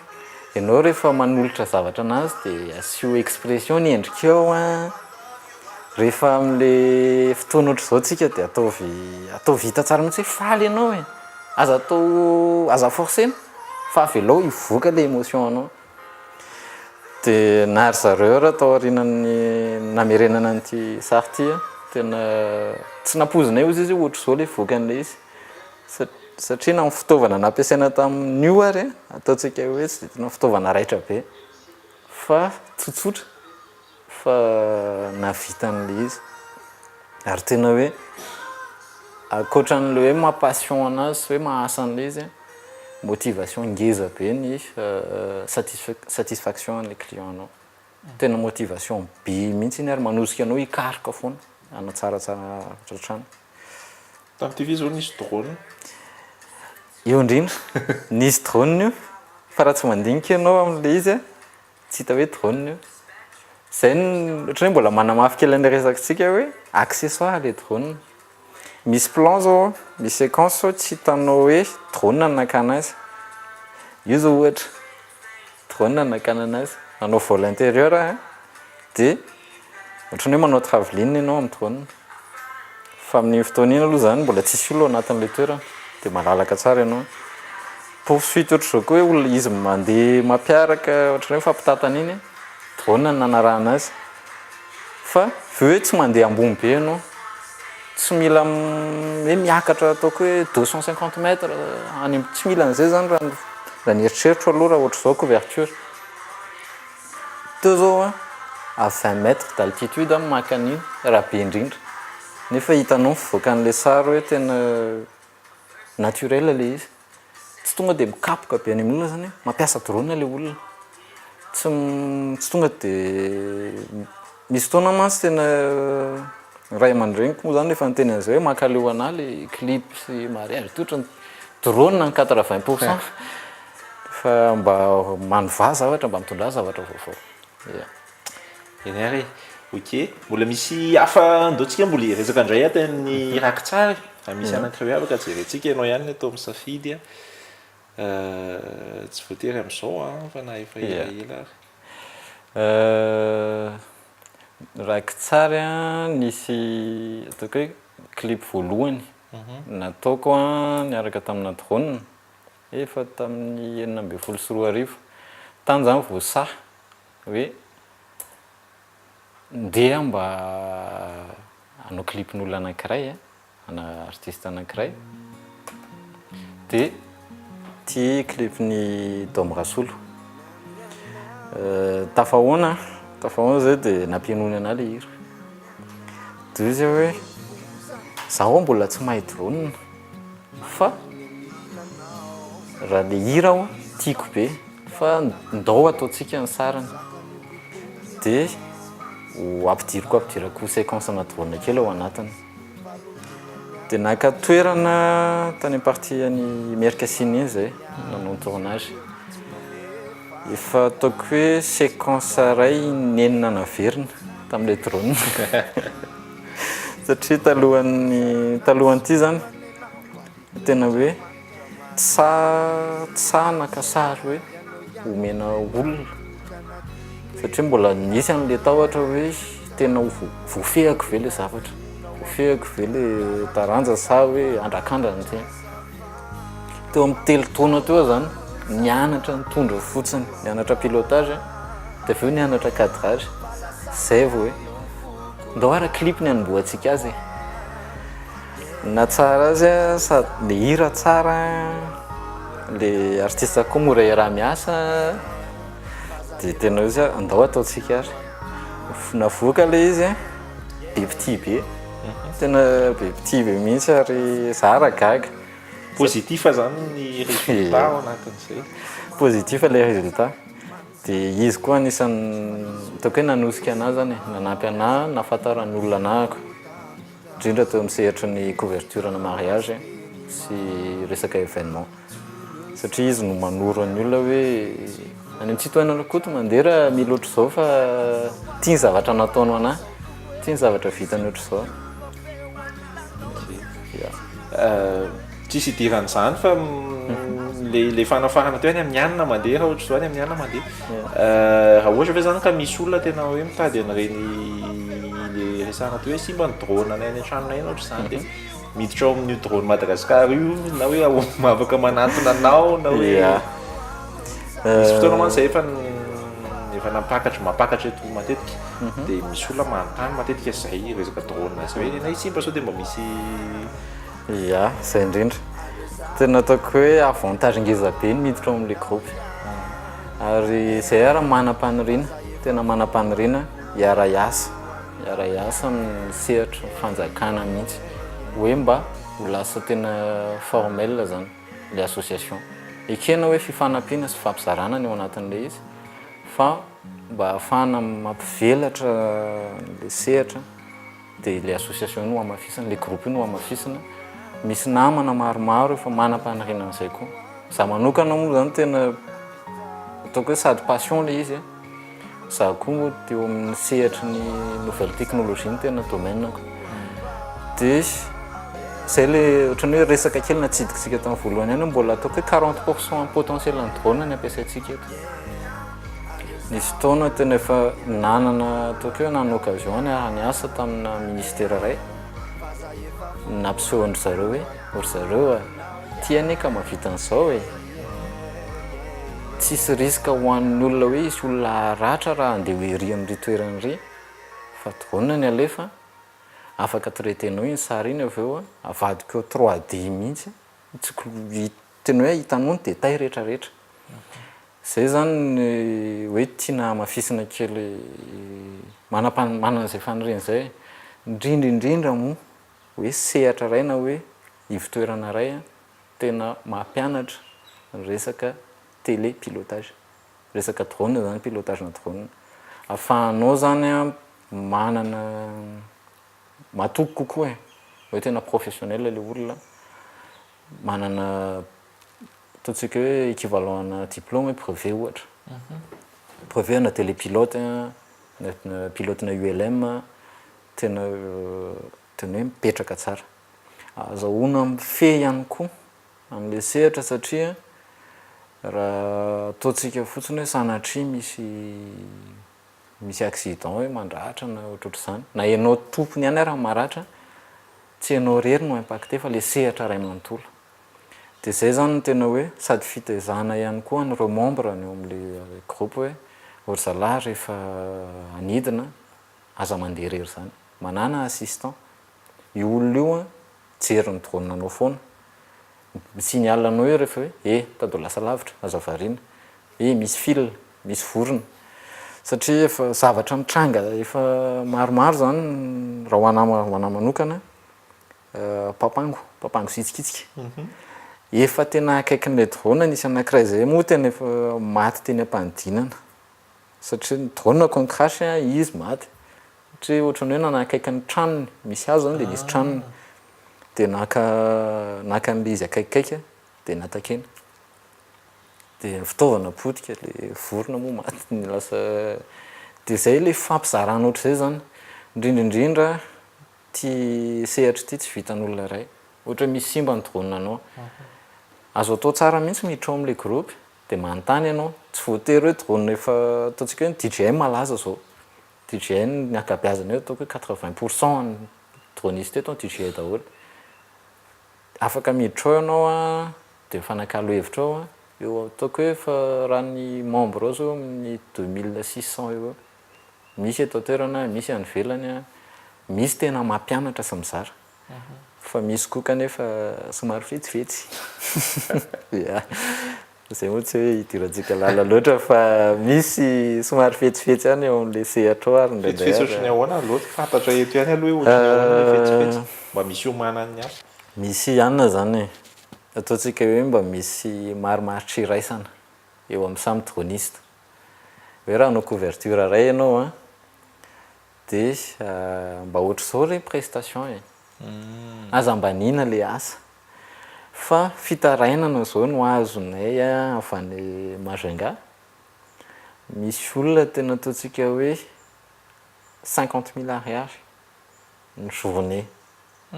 ianao rehefa manolotra zavatra anazy de asio expression ny endrikeo rehefa am'le fotoana ohatr'izao tsika de atao vita tsara mihitsy hoe faly ianao aza forcena fa avelao hivoaka le émotion anao de nary zareo raha tao aorinany namerenana an'ity sary ty tena tsy nampozinay ozy izy ohatr'izao le voaka an'le izy satria na ny fitaovana nampiasaina tamin'io ary ataontsika hoe tsy tena fitaovana raitra be fa tsotsotra fa navita an'le izy ary tena hoe akoatran'le hoe mampassion anazy sy hoe mahasa an'le izy motivation ngeza be ny satisfaction an'le client anao tena motivation be mihitsy iny ary manosika anao hikaroka foana ana tsaratsara otratrano tamin'ity vizy zao nisy drone eo indrindra nisy drone io fa raha tsy mandinika ianao am'le izy tsy hita hoe drone io zay ohatrany hoe mbola manamafy kely an'le resakitsika hoe accessoire le drone misy plan zao misy séquence zao tsy hitanao hoe drone nanakana azy io zao ohatra drone nanakana anazy nanao vol intérieur de ohatrany hoe manao traveline ianao amin'ny drone fa amin'ny fotoana iny aloha zany mbola tsisy olo anatin'le toerana de malalaka tsara ianao poursuite ohatr'izao koa hoe olona izy mandeha mampiaraka ohatrany hoe fampitatana iny drone ny nanarahana azy fa hoe tsy mandeha ambony be ianao tsy mila hoe miakatra ataoko hoe 250 mètres any tsy mila an'izay zany raha ny eritreritro aloha raha ohatr'izao couverture teo zao à 20 mètres d'altitude maka an'iny raha be indrindra nefa hitanao mivoaka an'le sary hoe tena naturel le izy tsy tonga dia mikapoka be any amin'ny olona zany mampiasa drone le olona tsy tonga dia misy fotoana mantsy tena ray aman-dreniko moa zany efa niteny an'izay hoe mankaleho ana le clip sy mariage totra ny drone ny 80% fa mba manova zavatra mba mitondra zavatra vaovao eny ary ok mbola misy hafa andaotsika mbola resaka indray atany raky tsara misy anankiray afaka jerentsika ianao ihany atao misafidy tsy voatery amin'izao fa na efa ela raky tsara nisy ataoko hoe clip voalohany nataoko niaraka tamina drone efa tamin'ny 9 sy 10 tany zany voasaha hoe ndeha mba hanao clipn'olona anankiray ana artiste anankiray dia ty clipny Dom Rasolo tafahoana zay dia nampianony ana le hira dia izy hoe zaho mbola tsy mahay drone fa raha le hira aho tiako be fa ndao ataotsika ny sarany dia ampidirako séquence na drone kely ao anatiny dia naka toerana tany partie any Amerika Siny zay nanao tournage efa ataoko hoe séquence ray nenina naverina tamin'ilay drone satria talohan'ity zany tena hoe tsanaka sary hoe omena olona satria mbola nisy an'le tahotra hoe tena voafehako ve le zavatra voafehako ve le taranja sa hoe andrakandrana ty teo amin'ny 3 taona teo zany nianatra nitondra fotsiny nianatra pilotage dia aveo nianatra cadrage zay vao hoe ndao ara clip ny anomboantsika azy na tsara azy sady le hira tsara le artiste koa mora raha miasa dia tena izy andao ataotsika azy navoaka le izy be petit be tena be petit be mihitsy ary zara gaga positif zany ny résultat ao anatin'izay positif le résultat dia izy koa anisan'ny ataoko hoe nanosika anazy zany nanampy ana nahafantarany olona anahako indrindra teo misehatra ny couverture na mariage sy resaka événement satria izy no manoro ny olona hoe any amin'ny tsitohainana koa to mandeha mila ohatr'izao fa tia ny zavatra nataonao anahy tia ny zavatra vitany ohatr'izao tsisy idiran'izany fa le fanafarana teo any amin'ny anina mandeha raha ohatr'izao any amin'ny anina mandeha raha ohatra ve zany ka misy olona tena hoe mitady an'ireny le resahana teo hoe simba ny drone anay any an-tranonay eny ohatr'izany dia miditra ao amin'io drone Madagasikara io na hoe afaka manatona anao na hoe misy fotoana mantsy zay efa mampakatra eto matetika dia misy olona manontany matetika zay resaka drone zay hoe nay simba sao dia mba misy zay indrindra tena ataoko hoe avantage ngeza be ny miditra ao amin'le groupe ary zay ara manam-paniriana tena manam-paniriana hiara iasa misehatra fanjakana mihitsy hoe mba ho lasa tena formel zany le association ekena hoe fifanampiana sy fampizarana ny ao anatin'le izy fa mba ahafahana mampivelatra le sehatra dia le association no amafisana le groupe no amafisana misy namana maromaro efa manam-paniriana an'izay koa za manokana moa zany tena ataoko hoe sady passion le izy za koa teo amin'ny sehatra ny nouvelle technologie ny tena domaineko dia zay le ohatrany hoe resaka kely natsidikitsika tamin'ny voalohany ihany mbola ataoko hoe 40% potentiel ny drone ny ampiasaintsika eto nisy fotoana tena efa nanana ataoko hoe nanana occasion ny asa tamina ministère ray nampisehoandry zareo hoe ory zareo tia ane ka mahavita an'izao tsisy risque ho an'ny olona hoe isy olona ratra raha andeha hoe ry amin'ry toerany ry fa drone ny alefa afaka traitenao iny sary iny avy eo avadika eo 3D mihitsy teny hoe hitanao ny détail rehetrarehetra zay zany hoe tiana mafisina kely manan'izay fanireny zay indrindra moa hoe sehatra ray na hoe ivitoerana ray tena mampianatra resaka télépilotage resaka drone zany pilotage na drone afahanao zany manana matoko kokoa hoe tena professionnel le olona manana ataontsika hoe équivalent na diplôme brevet ohatra brevet na télépilote na pilote na ULM tena hoe mipetraka tsara azahoana mifehy ihany koa amin'le sehatra satria raha ataontsika fotsiny hoe sanatria misy accident hoe mandratra na ohatrohatr'izany na ianao tompony ihany raha maratra tsy ianao rery no impacté fa le sehatra ray manontolo dia zay zany no tena hoe sady fitaizana ihany koa nyreo membre ny eo amin'le groupe hoe ory zalahy rehefa anidina aza mandeha rery zany manana assistant io olona io jery ny drone anao foana signal anao io rehefa hoe tado lasa lavitra aza variana misy fil misy vorona satria efa zavatra mitranga efa maromaro zany raha hoana manokana papango sitsikitsika efa tena akaikin'le drone nisy anankiray zay moa tena efa maty teny ampanidinana satria ny drone ko crash izy maty satria ohatrany hoe nanakaiky ny tranony misy azo zany dia nisy tranony dia naka an'le izy akaikikaiky dia natakena dia fitaovana potika le vorona moa maty ny lasa dia zay le fampizarana ohatr'izay zany indrindra ty sehatra ty tsy vitan'olona ray ohatra misy simba ny drone anao azo atao tsara mihitsy miditra ao amin'le groupe dia manontany ianao tsy voatery hoe drone efa ataontsika hoe DJI malaza zao DJI ny akabeazana eo ataoko hoe 80% ny droniste eto DJI daholo afaka miditra ao ianao dia fanakalo hevitra ao eo ataoko hoe fa raha ny membre ao zao amin'ny 2600 eo misy eto toerana misy any velany misy tena mampianatra sy mizara fa misy koa kanefa somary fetsifetsy zay moa tsy hoe hidirantsika lala loatra fa misy somary fetsifetsy ihany eo amin'le sehatra ao ary ndraindray ohatrany ahoana loatra fantatra eto ihany aloha hoe ohatrany ahoana fetsifetsy mba misy homanany ihany misy ihany zany ataontsika hoe mba misy marimaritra iraisana eo amin'ny samy droniste hoe raha anao couverture ray ianao dia mba ohatra zao re prestation aza mbanina le asa fa fitarainana zao no azonay avy any Majunga misy olona tena ataontsika hoe 50 000 ariary ny journée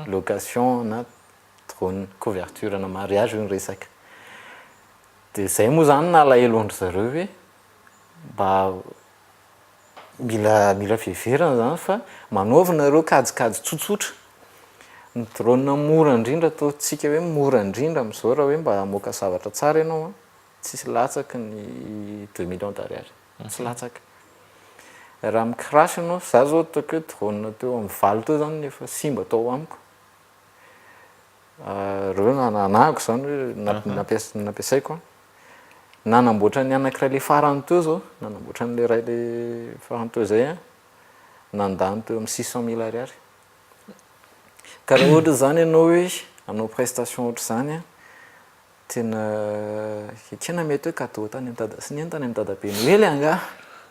location na drone couverture na mariage io ny resaka dia zay moa zany nalahelo andry zareo hoe mba mila fiheverana zany fa manaovana ireo kajikajy tsotsotra ny drone mora indrindra ataontsika hoe mora indrindra amin'izao raha hoe mba hamoaka zavatra tsara ianao tsisy latsaka ny 2 millions d'ariary tsy latsaka raha micrash ianao za zao ataoko hoe drone teo amin'ny valo teo zany efa simba tao amiko reo nanahako zany hoe nampiasaiko nanamboatra ny anankiray le farany teo zao nanamboatra n'le ray le farany teo zay nandany teo amin'ny 600 000 ariary ka raha ohatra zany ianao hoe anao prestation ohatra zany tena ekena mety hoe cadeau tany amin'ny dada sy ny eny tany amin'ny dadabe noely anga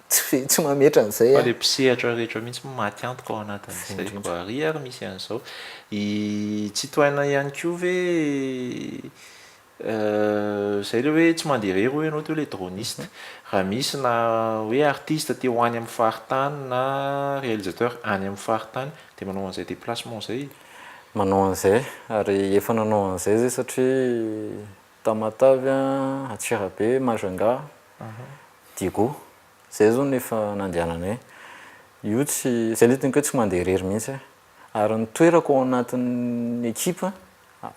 tsy mametra an'izay fa le mpisehatra rehetra mihitsy maty antoka ao anatin'izay koa ary ary misy an'izao tsy tohaina ihany koa ve zay le hoe tsy mandeha rery hoe ianao teo le droniste raha misy na hoe artiste te ho any amin'ny faritany na réalisateur any amin'ny faritany dia manao an'izay déplacement zay manao an'izay ary efa nanao an'izay zay satria Tamatavy Antsirabe Majunga Digo zay zao nefa nandehananay io tsy zay le tena hoe tsy mandeha rery mihitsy ary ny toerako ao anatin'ny ekipa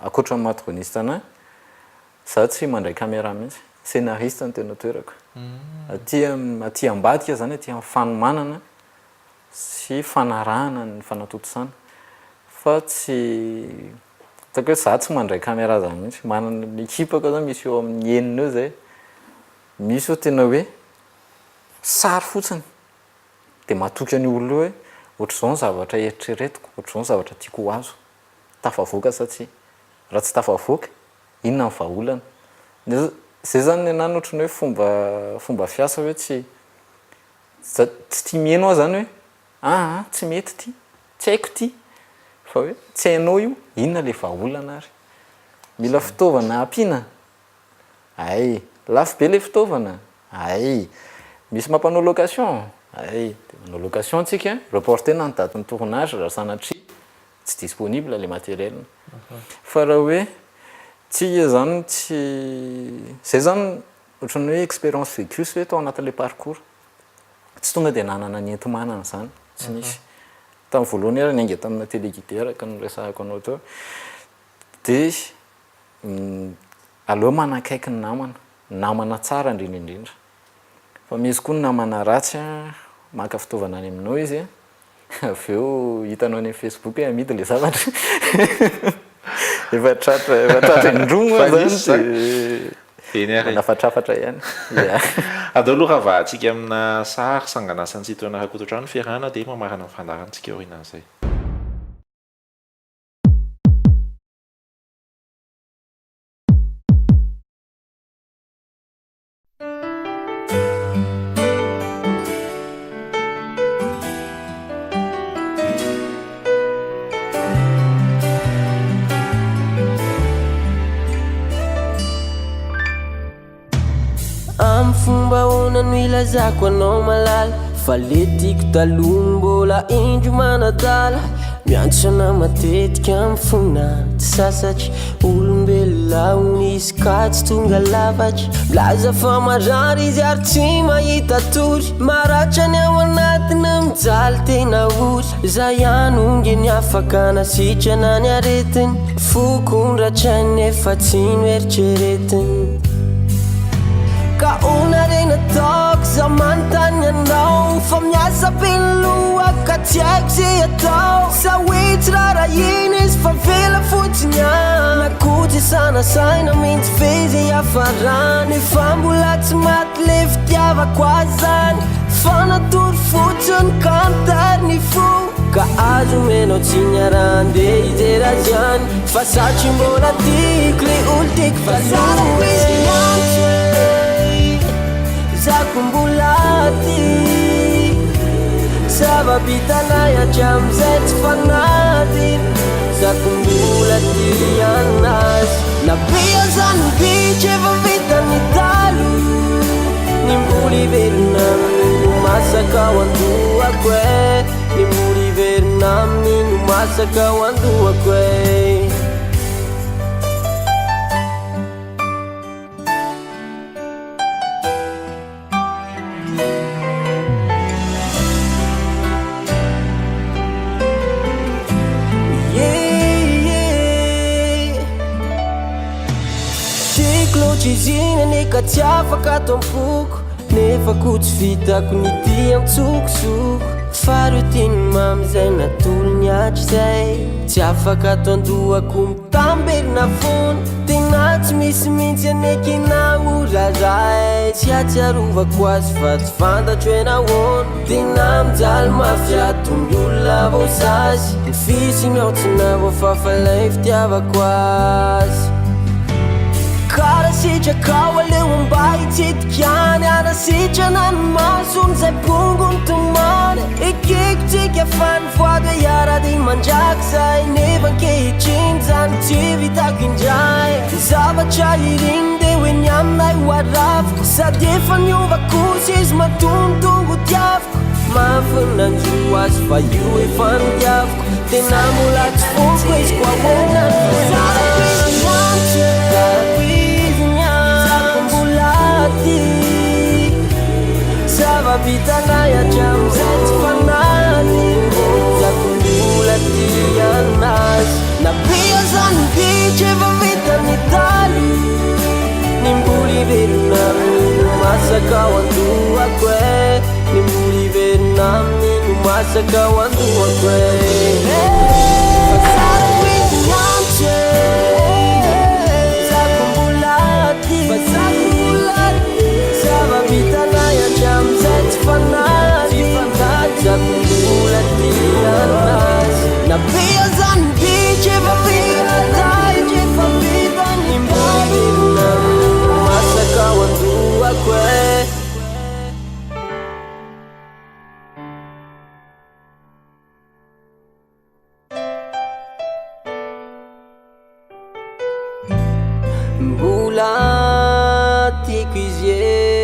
akoatra ny maha droniste anahy za tsy mandray caméra mihitsy scénariste ny tena toerako aty ambadika zany aty amin'ny fanomanana sy fanarahana ny fanatotosana fa tsy ataoko hoe za tsy mandray caméra zany mihitsy manana ny ekipako zany misy eo amin'ny enina eo zay misy eo tena hoe sary fotsiny de matoky any olona hoe ohatr'izao ny zavatra eritreretiko ohatr'izao ny zavatra tiako ho azo tafavoaka sa tsy raha tsy tafavoaka inona ny vahaolana zay zany ny anany ohatrany hoe fomba fiasa hoe tsy tia mihaino aho zany hoe tsy mety ty tsy haiko ty fa hoe tsy hainao io inona le vahaolana ary mila fitaovana ampiana ay lafo be le fitaovana ay misy mampanao location ay de manao location antsika reportena ny daty ny tournage raha sanatria tsy disponible le matériel fa raha hoe tsy zany tsy zay zany ohatrany hoe expérience vécue hoe tao anatin'le parcours tsy tonga de nanana ny enti-manana zany tsy misy tamin'ny voalohany ary ny ainga tamina téléguideur ka noresahako anao tao de aleoha manakaiky ny namana tsara indrindra fa misy koa ny namana ratsy maka fitaovana any aminao izy avy eo hitanao any amin'ny Facebook amidy le zavatra efa tratra indromo zany nafatrafatra ihany adao aloha raha vahantsika amina sary sanganasantsitoana rakototrano fiarahana dia mamarana ny fandarantsika eo inan'izay fomba onano ilazako anao malala fa le tiako taloha mbola indro manadala miantsana matetika amin'ny fonina tsy sasatra olombelona unisy ka tsy tonga lavatra milaza fa marary izy ary tsy mahita tory maratra ny ao anatina mijaly tena ory za ihany ongeny afaka nasitrana ny aretiny fokondratrainy efa tsy noeritreretiny ka onarena ataoko za manontany anao fa miasa beloha ka tsy haiko zay atao sa hoe tsy rarahina izy fa vela fotsiny nakotsy sanasaina mihitsy vezy iafarany efa mbola tsy maty le fitiavako azy zany fa natory fotsiny kantary ny fo ka azo menao tsy niarandeha izerazy any fa satry mbola tiako le olo tiako fa zany zako mbolaty zava-bitanay hatramizay tsy fanaty zako mbolaty anazy nabia zany bitry efa vita ny talo ny mboly verina aminy masaka ao andohako ny mboly verina aminy masaka ao andohako Zinany ka tsy afaka tompoko nefa ko tsy vitako ny dia mitsokosoko farotiny mamizay natolo ny atry zay tsy afaka tondohako mitamberina fony tena tsy misy mihitsy anekina oraray tsy atsiarovako azy fa tsy fantatro ena hono tena mijaly mafiatombolona voasazy ny fisiny aotsina voafafalay fitiavako azy kara sitraka aleo mba hitsidikany anasitrana ny masony zay pongo mitomany ekikotsika fa ny voady hoe iarady mandraky zay nefa ankehitriny zany tsy vitako indray zavatra iriny de hoe ny aminay ho araviko sady efa niovakosy izy matongotongo tiaviko mahafinanjo azy fa io efa nitiaviko tena mbola tsy fonko izy koa hoanany zava-bitanay hatramizay tsy fanaty zako mbolaty anazy nabia zany bitry efa vita ny talo ny mboly verina masaka ho andohako zakombolady zava-bitanay atramizay tsy fanahy zakombolady anazy napia zany bitry efa fiatahitry efa vitany mbarina masaka ho andohako mbola tiako izy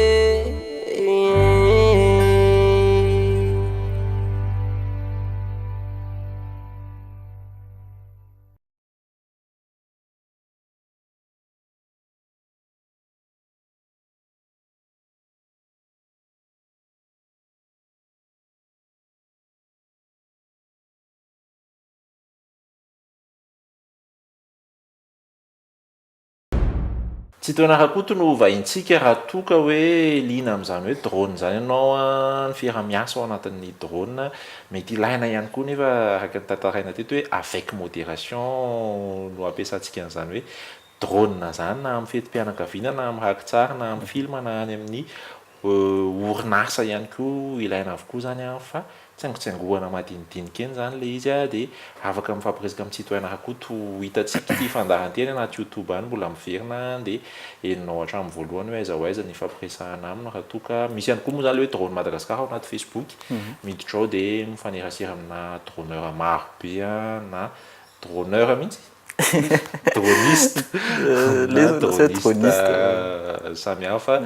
tsy toenarakoto no vahintsika raha toka hoe lina amin'izany hoe drone zany ianao a ny fiaramiasa ao anatin'ny drone mety ilaina ihany koa nefa araka ny tantaraina teto hoe avec modération no ampiasantsika an'izany hoe drone zany na amin'ny fetim-pianakaviana na amin'ny rakitsary na amin'ny film na any amin'ny orinasa ihany koa ilaina avokoa zany a fa tsaingotsaingohana madinidinika eny zany le izy a dia afaka mifampiresaka amin'ny tsitoenarakoto hitantsika ty fandaranteny anaty youtube any mbola miverina dia enonao hatramin'ny voalohany hoe aiza ho aiza ny fampiresahana aminy raha toka misy ihany koa moa zany le hoe drone Madagasikara ao anaty Facebook miditra ao dia mifanerasera amina droneur maro be na droneur mihitsy droniste samy hafa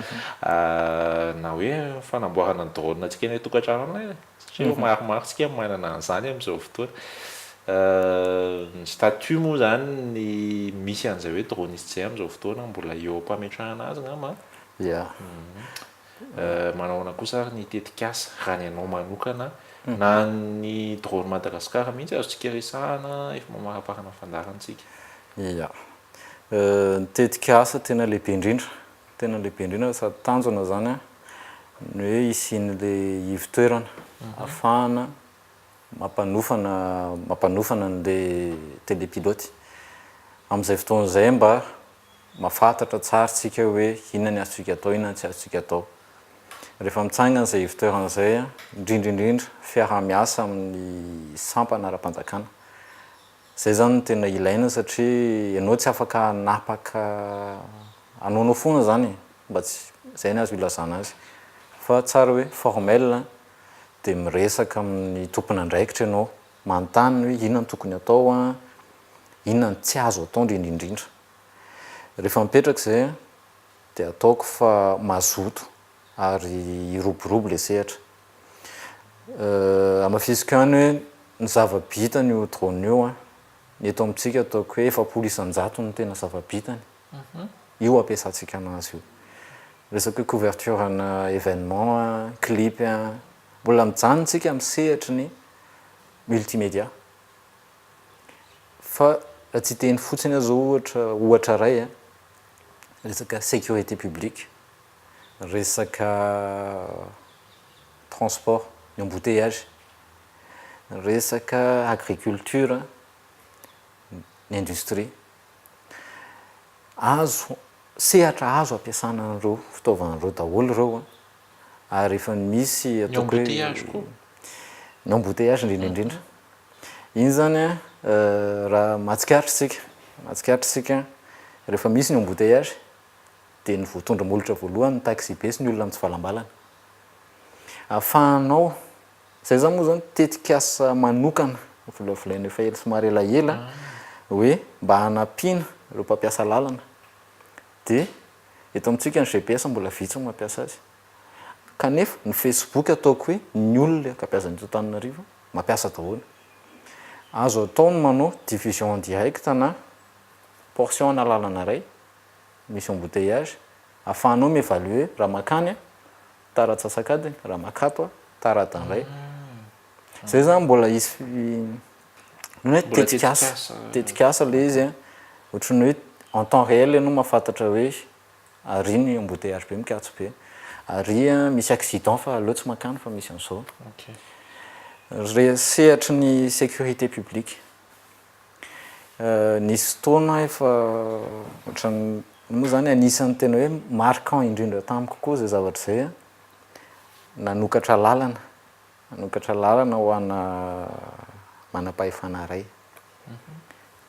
na hoe fanamboarana ny drone antsika eny tokantrano aminay satria maromaro tsika manana an'izany amin'izao fotoana ny statut moa zany ny misy an'izay hoe droniste zay amin'izao fotoana mbola eo ampametrahana azy ngamba manaona kosa ary ny tetikasa raha ny anao manokana na ny drone Madagasikara mihitsy azotsika resahana efa mamaraparana fandarantsika ia ny tetikasa tena lehibe indrindra sady tanjona zany a ny hoe isian'le ivitoerana afahana mampanofana an'le télépilote amin'izay fotoana izay mba mahafantatra tsara tsika hoe inona ny azotsika atao inona tsy azotsika atao rehefa mitsangana izay ivitoerana izay a indrindrindrindra fiaramiasa amin'ny sampana ara-panjakana zay zany no tena ilaina satria ianao tsy afaka hanapaka anaonao foana zany mba tsy zay ny azo ilazana azy fa tsara hoe formel dia miresaka amin'ny tompony andraikitra ianao manontany hoe inona ny tokony atao a inona ny tsy azo atao indrindrindrindra rehefa mipetraka izay dia ataoko fa mazoto ary iroborobo le sehatra amafisika any hoe ny zava-bitany io drone io a ny eto amintsika ataoko hoe 700 no tena zava-bitany io ampiasantsika anazy io resaka couverture ana événement clip mbola mijanontsika amin'ny sehatry ny multimédia fa tsy teny fotsiny azo ohatra ray resaka sécurité publique resaka transport ny embouteillage resaka agriculture ny industrie azo sehatra azo ampiasana an'ireo fitaovan'ireo daholo ireo ary efa misy ataoko hoe ny embouteillage indrindrindrindra iny zany raha mahatsikaritra rehefa misy ny embouteillage dia ny voatondra molotra voalohany ny taxi be sy ny olona mitsivalambalana ahafahanao zay zany moa zany tetikasa manokana volavolayny efa ela somary elaela hoe mba hanampiana ireo mpampiasa lalana dia eto amintsika ny GPS mbola vitsy mampiasa azy kanefa ny Facebook ataoko hoe ny olona kampiasa ny Antananarivo mampiasa daholo azo atao ny manao division en direct na portion na lalana ray misy embouteillage ahafahanao mievalue raha makany taratsasakadiny raha makato taratan'ray zay zany mbola izy hoe tetikasa le izy ohatrany hoe en temps réel ianao mahafantatra hoe ary ny embouteillage be mikatso be ary misy accident fa aleo tsy makany fa misy an'izao Sehatra ny sécurité publique. Nisy fotoana efa ohatrany moa zany anisan'ny tena hoe marquant indrindra tamiko koa zay zavatra zay a nanokatra lalana ho ana manam-pahefana ray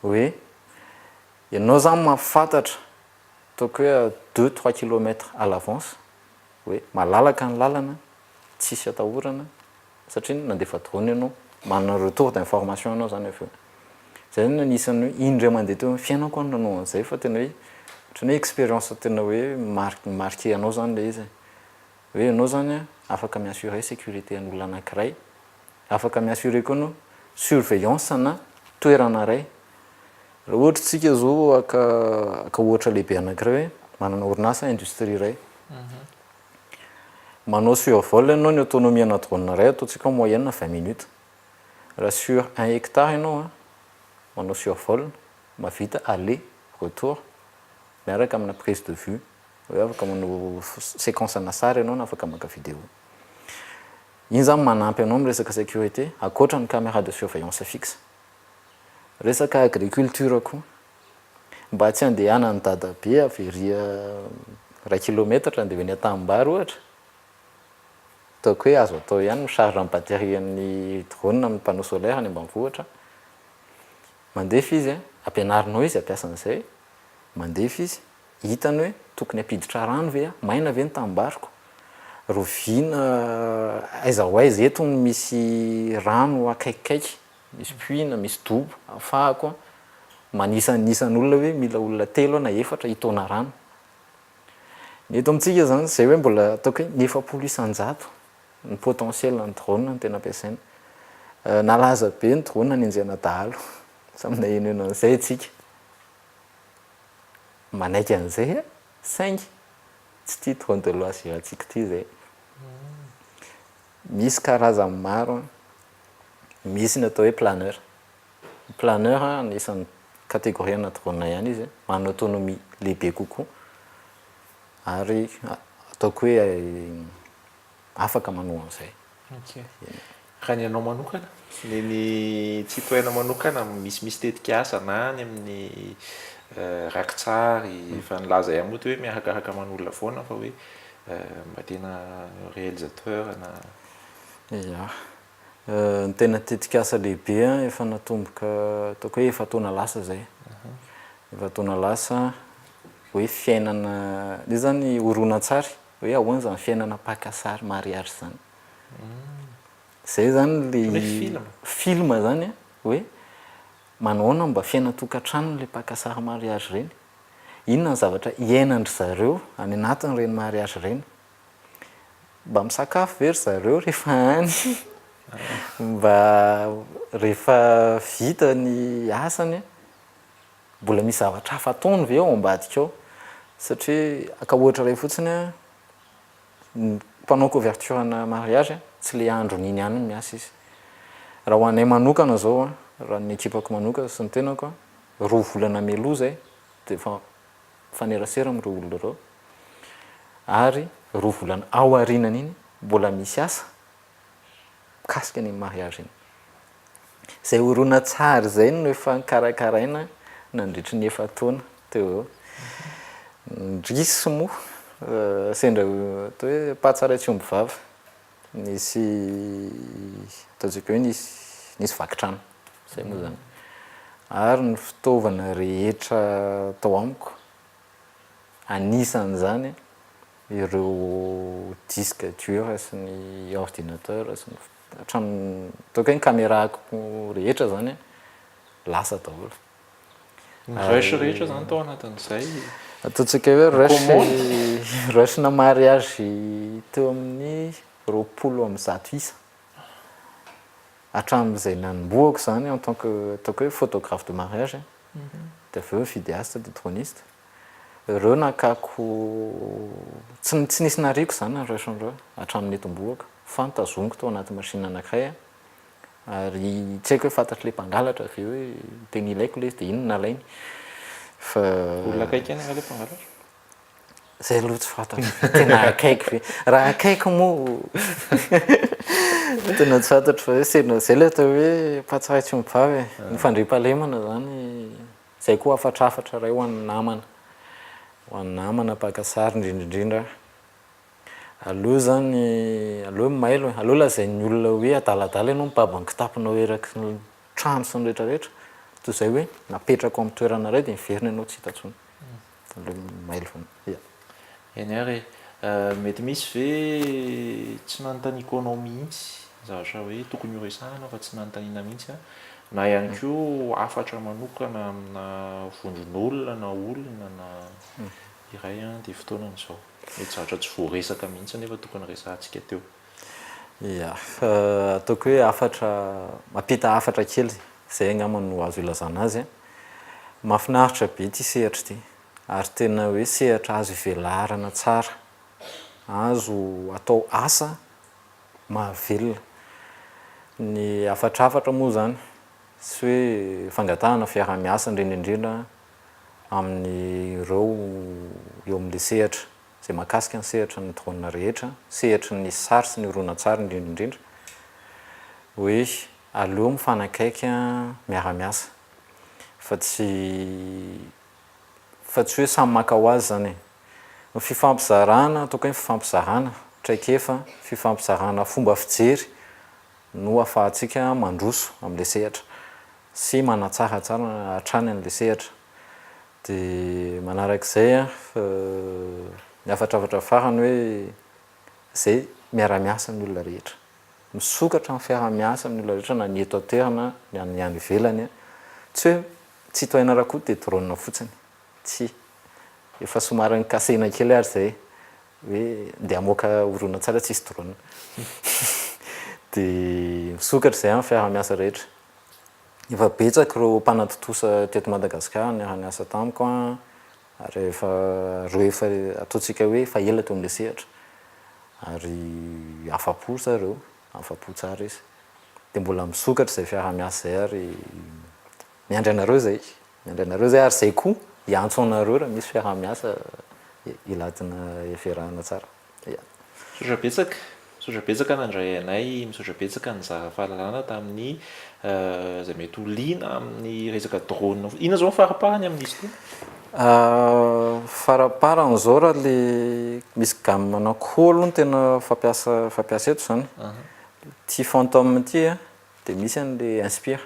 hoe ianao zany mahafantatra ataoko hoe 2-3 kilomètres à l'avance hoe malalaka ny lalana tsisy atahorana satria nandefa drone ianao manana retour d'information anao zany aveo zay zany anisan'ny hoe indray mandeha teo fiainako any nanao an'izay fa tena hoe ohatrany hoe expérience tena hoe marqué anao zany le izy hoe ianao zany afaka miassurer sécurité an'olona anankiray afaka miassurer koa anao surveillance na toerana ray raha ohatra tsika zao aka ohatra lehibe anankiray hoe manana orinasa industrie ray manao survol ianao ny autonomie ana drone ray ataontsika moyenne 20 minutes raha sur 1 hectare ianao manao survol mavita aller retour miaraka amina prise de vue hoe afaka manao séquence ana sary ianao na afaka maka vidéo iny zany manampy anao amin'ny resaka sécurité akoatra ny caméra de surveillance fixe resaka agriculture koa mba tsy andehana ny dada be averia 1 kilometatra andeha ny atambary ohatra ataoko hoe azo atao ihany micharge amin'ny batterie amin'ny drone amin'ny panneau solaire any ambanivohitra mandefa izy ampianarinao izy ampiasa an'izay mandefa izy hitany hoe tokony apiditra rano ve maina ve ny tambariko roviana aiza ho aiza eto ny misy rano akaikikaiky misy puina misy dobo afahako manisan'olona hoe mila olona 3 na 4 hitona rano ny eto amintsika zany zay hoe mbola ataoko hoe 900 isan-jato ny potentiel ny drone ny tena ampiasaina nalaza be ny drone ny anjana dahalo samina eno an'izay atsika manaiky an'izay saingy tsy tia drone de loisir atsika ty zay misy karazany maro misy ny atao hoe planeur anisan'ny catégorie ana drone ihany izy manana autonomie lehibe kokoa ary ataoko hoe afaka manao an'izay raha ny anao manokana ny tsy toena manokana misy tetika asa na any amin'ny rakitsary fa nilaza iamoto hoe miarakaraka aman'olona foana fa hoe mba tena réalisateur na ny tena tetika asa lehibe efa natomboka ataoko hoe efa taona lasa zay efa taona lasa hoe fiainana le zany horonan-tsary hoe ahoana zany fiainana pakasary mariage zany zay zany le film zany hoe manaona mba fiaina tokantrano le pakasary mariage reny inona ny zavatra iainandry zareo any anatin' reny mariage reny mba misakafo very zareo rehefa any mba rehefa vita ny asany mbola misy zavatra hafa ataony ve ao ambadika ao satria aka ohatra ray fotsiny mpanao couverture na mariage tsy le andro n'iny ihany miasa izy raha ho anay manokana zao raha ny ekipako manokana sy ny tenako 2 volana meloa zay dia fanerasera amin'ireo olona reo ary 2 volana ao arinana iny mbola misy asa mikasika ny mariage iny zay horona tsara zay no efa nikarakaraina nandritry ny efa taona teo ndrisy moa sendra atao hoe pahatsara tsy omby vava nisy ataontsika hoe nisy vakitrano zay moa zany ary ny fitaovana rehetra tao amiko anisan'izany ireo disque dur sy ny ordinateur sy hatramy ataoko hoe ny caméra-ko rehetra zany lasa daholo rush rehetra zany tao anatin'izay ataontsika hoe rush na mariage teo amin'ny 20 isa hatramin'izay nanomboako zany en tant que ataoko hoe photographe de mariage dia aveo vidéaste de droniste ireo nakako tsy nisy nariko zany rushndreo hatramin'ny etomboaka fantazoniko tao anaty machine anankiray ary tsy haiko hoe fantatry le mpangalatra aveo hoe tena ilaiko le izy dia inona nalainy fa olona akaiky any le mpangalatra zay aloha tsy fantatro tena akaiky ve raha akaiky moa tena tsy fantatro fa hoe sena zay le atao hoe mpatsara tsy mibavy ny fandriam-pahalemana zany zay koa afatrafatra ray ho an'ny namana pakasary indrindraindrindra aloha zany aloha mailo aloha lazain'ny olona hoe adaladala ianao mibabany kitapona eraky ny trano sy ny rehetrarehetra toy izay hoe napetrako amin'ny toerana ray dia miverina ianao tsy hitantsony aloha mailo ya eny ary mety misy ve tsy nanontaniako mihitsy zavatra hoe tokony horesahana fa tsy nanontaniana mihitsy na ihany koa afatra manokana amina vondron'olona na olona na iray dia fotoanan'izao mety zavatra tsy voaresaka mihitsy nefa tokony resahantsika teo. Ya ataoko hoe afatra mampita afatra kely zay angamba no azo ilazana azy mahafinaritra be ity sehatra ity ary tena hoe sehatra azo ivelarana tsara azo atao asa mahavelona ny afatrafatra moa zany sy hoe fangatahana fiarah-miasa indrindraindrindra amin'ny reo eo amin'le sehatra zay mahakasika ny sehatra ny drone rehetra sehatra ny sary sy ny horonan-tsary indrindraindrindra hoe aleo mifanakaiky miara-miasa fa tsy hoe samy maka ho azy zany ny fifampizarana ataoko hoe fifampizarana traikefa fifampizarana fomba fijery no ahafahantsika mandroso amin'le sehatra sy manatsara tsara hatrany an'le sehatra dia manarak'izay ny afatrafatra farany hoe zay miara-miasa ny olona rehetra misokatra amin'ny fiara-miasa amin'ny olona rehetra na ny eto an-toerana ny any ivelany tsy hoe tsy toaina rakoa dia drone fotsiny tsy efa somary ny kasena kely ary zay hoe ndia amoaka orona tsara tsisy drone dia misokatra zay amin'ny fiara-miasa rehetra efa betsaka ireo mpanatotosa teto Madagasikara niara-miasa tamiko ary efa ataontsika hoe efa ela teo amin'le sehatra ary afa-po zareo afa-po tsara izy dia mbola misokatra zay fiara-miasa zay ary miandry anareo zay ary zay koa iantso anareo raha misy fiara-miasa ilatina iverahana tsara Misaotra betsaka nandray anay, misaotra betsaka nizara fahalalana tamin'ny zay mety ho liana amin'ny resaka drone. Inona zao ny faraparany amin'izy ity? Faraparany zao raha le misy gamme anankolo no tena fampiasa eto zany. Ty Phantom ty dia misy an'le Inspire.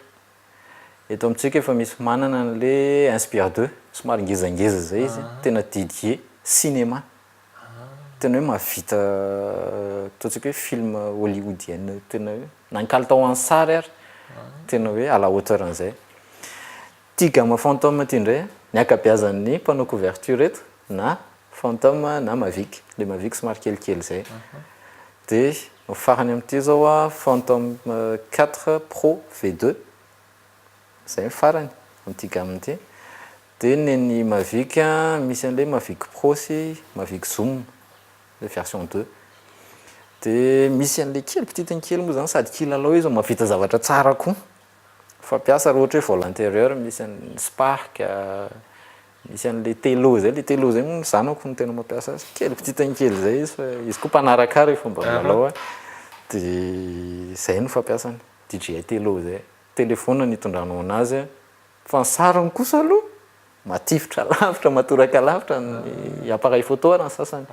Eto amintsika efa misy manana an'le Inspire 2 somary ngezangeza zay izy tena dédié cinéma. Tena hoe mahavita ataontsika hoe film hollywoodienne tena hoe nankalitao amin'ny sary ary tena hoe à la hauteur an'izay. Ty gamme Phantom ty indray ny akabeazan'ny mpanao couverture eto na Phantom na Mavic, le Mavic somary kelikely zay. Dia ny farany amin'ity zao Phantom 4 Pro V2 zay farany amin'ity gamme ity. Dia ny Mavic misy an'ilay Mavic Pro sy Mavic Zoom version 2 dia misy an'le kely petitiny kely moa zany sady kilalao izy mahavita zavatra tsara koa fampiasa raha ohatra hoe vol intérieur misy an'ny Spark misy an'le Telo zay le Telo zay moa zanako no tena mampiasa azy kely petitiny kely zay izy fa izy koa mpanarakary fomba milalao dia zay no fampiasany DJI Telo zay telefona nitondranao anazy fa ny sariny kosa aloha matifitra lavitra matoraka lavitra ny appareil photo ary ny sasany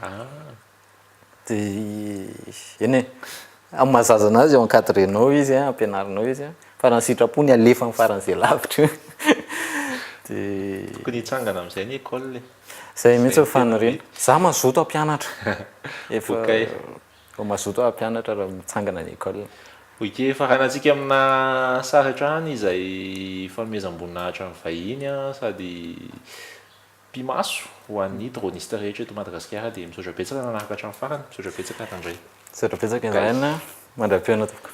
dia eny amin'ny mahazaza anazy eo encadrenao izy ampianarinao izy fa raha ny sitrapony alefa ny faran'izay lavitra dia tokony hitsangana amin'izay ny école zay mihitsy fanirina za mazoto ampianatra efa mazoto ampianatra raha mitsangana ny école. Ok, faranantsika amina sary hatrany izay fanomezam-boninahitra amin'ny vahiny sady mpimaso ho an'ny droniste rehetra eto Madagasikara dia misaotra betsaka nanaraka hatramin'ny farany, misaotra betsaka tandray. Misaotra betsaka izany mandram-piaina tompoko.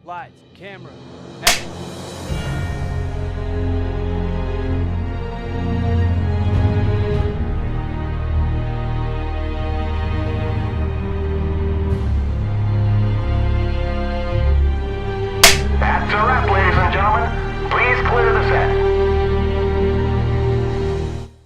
Lights, camera, action.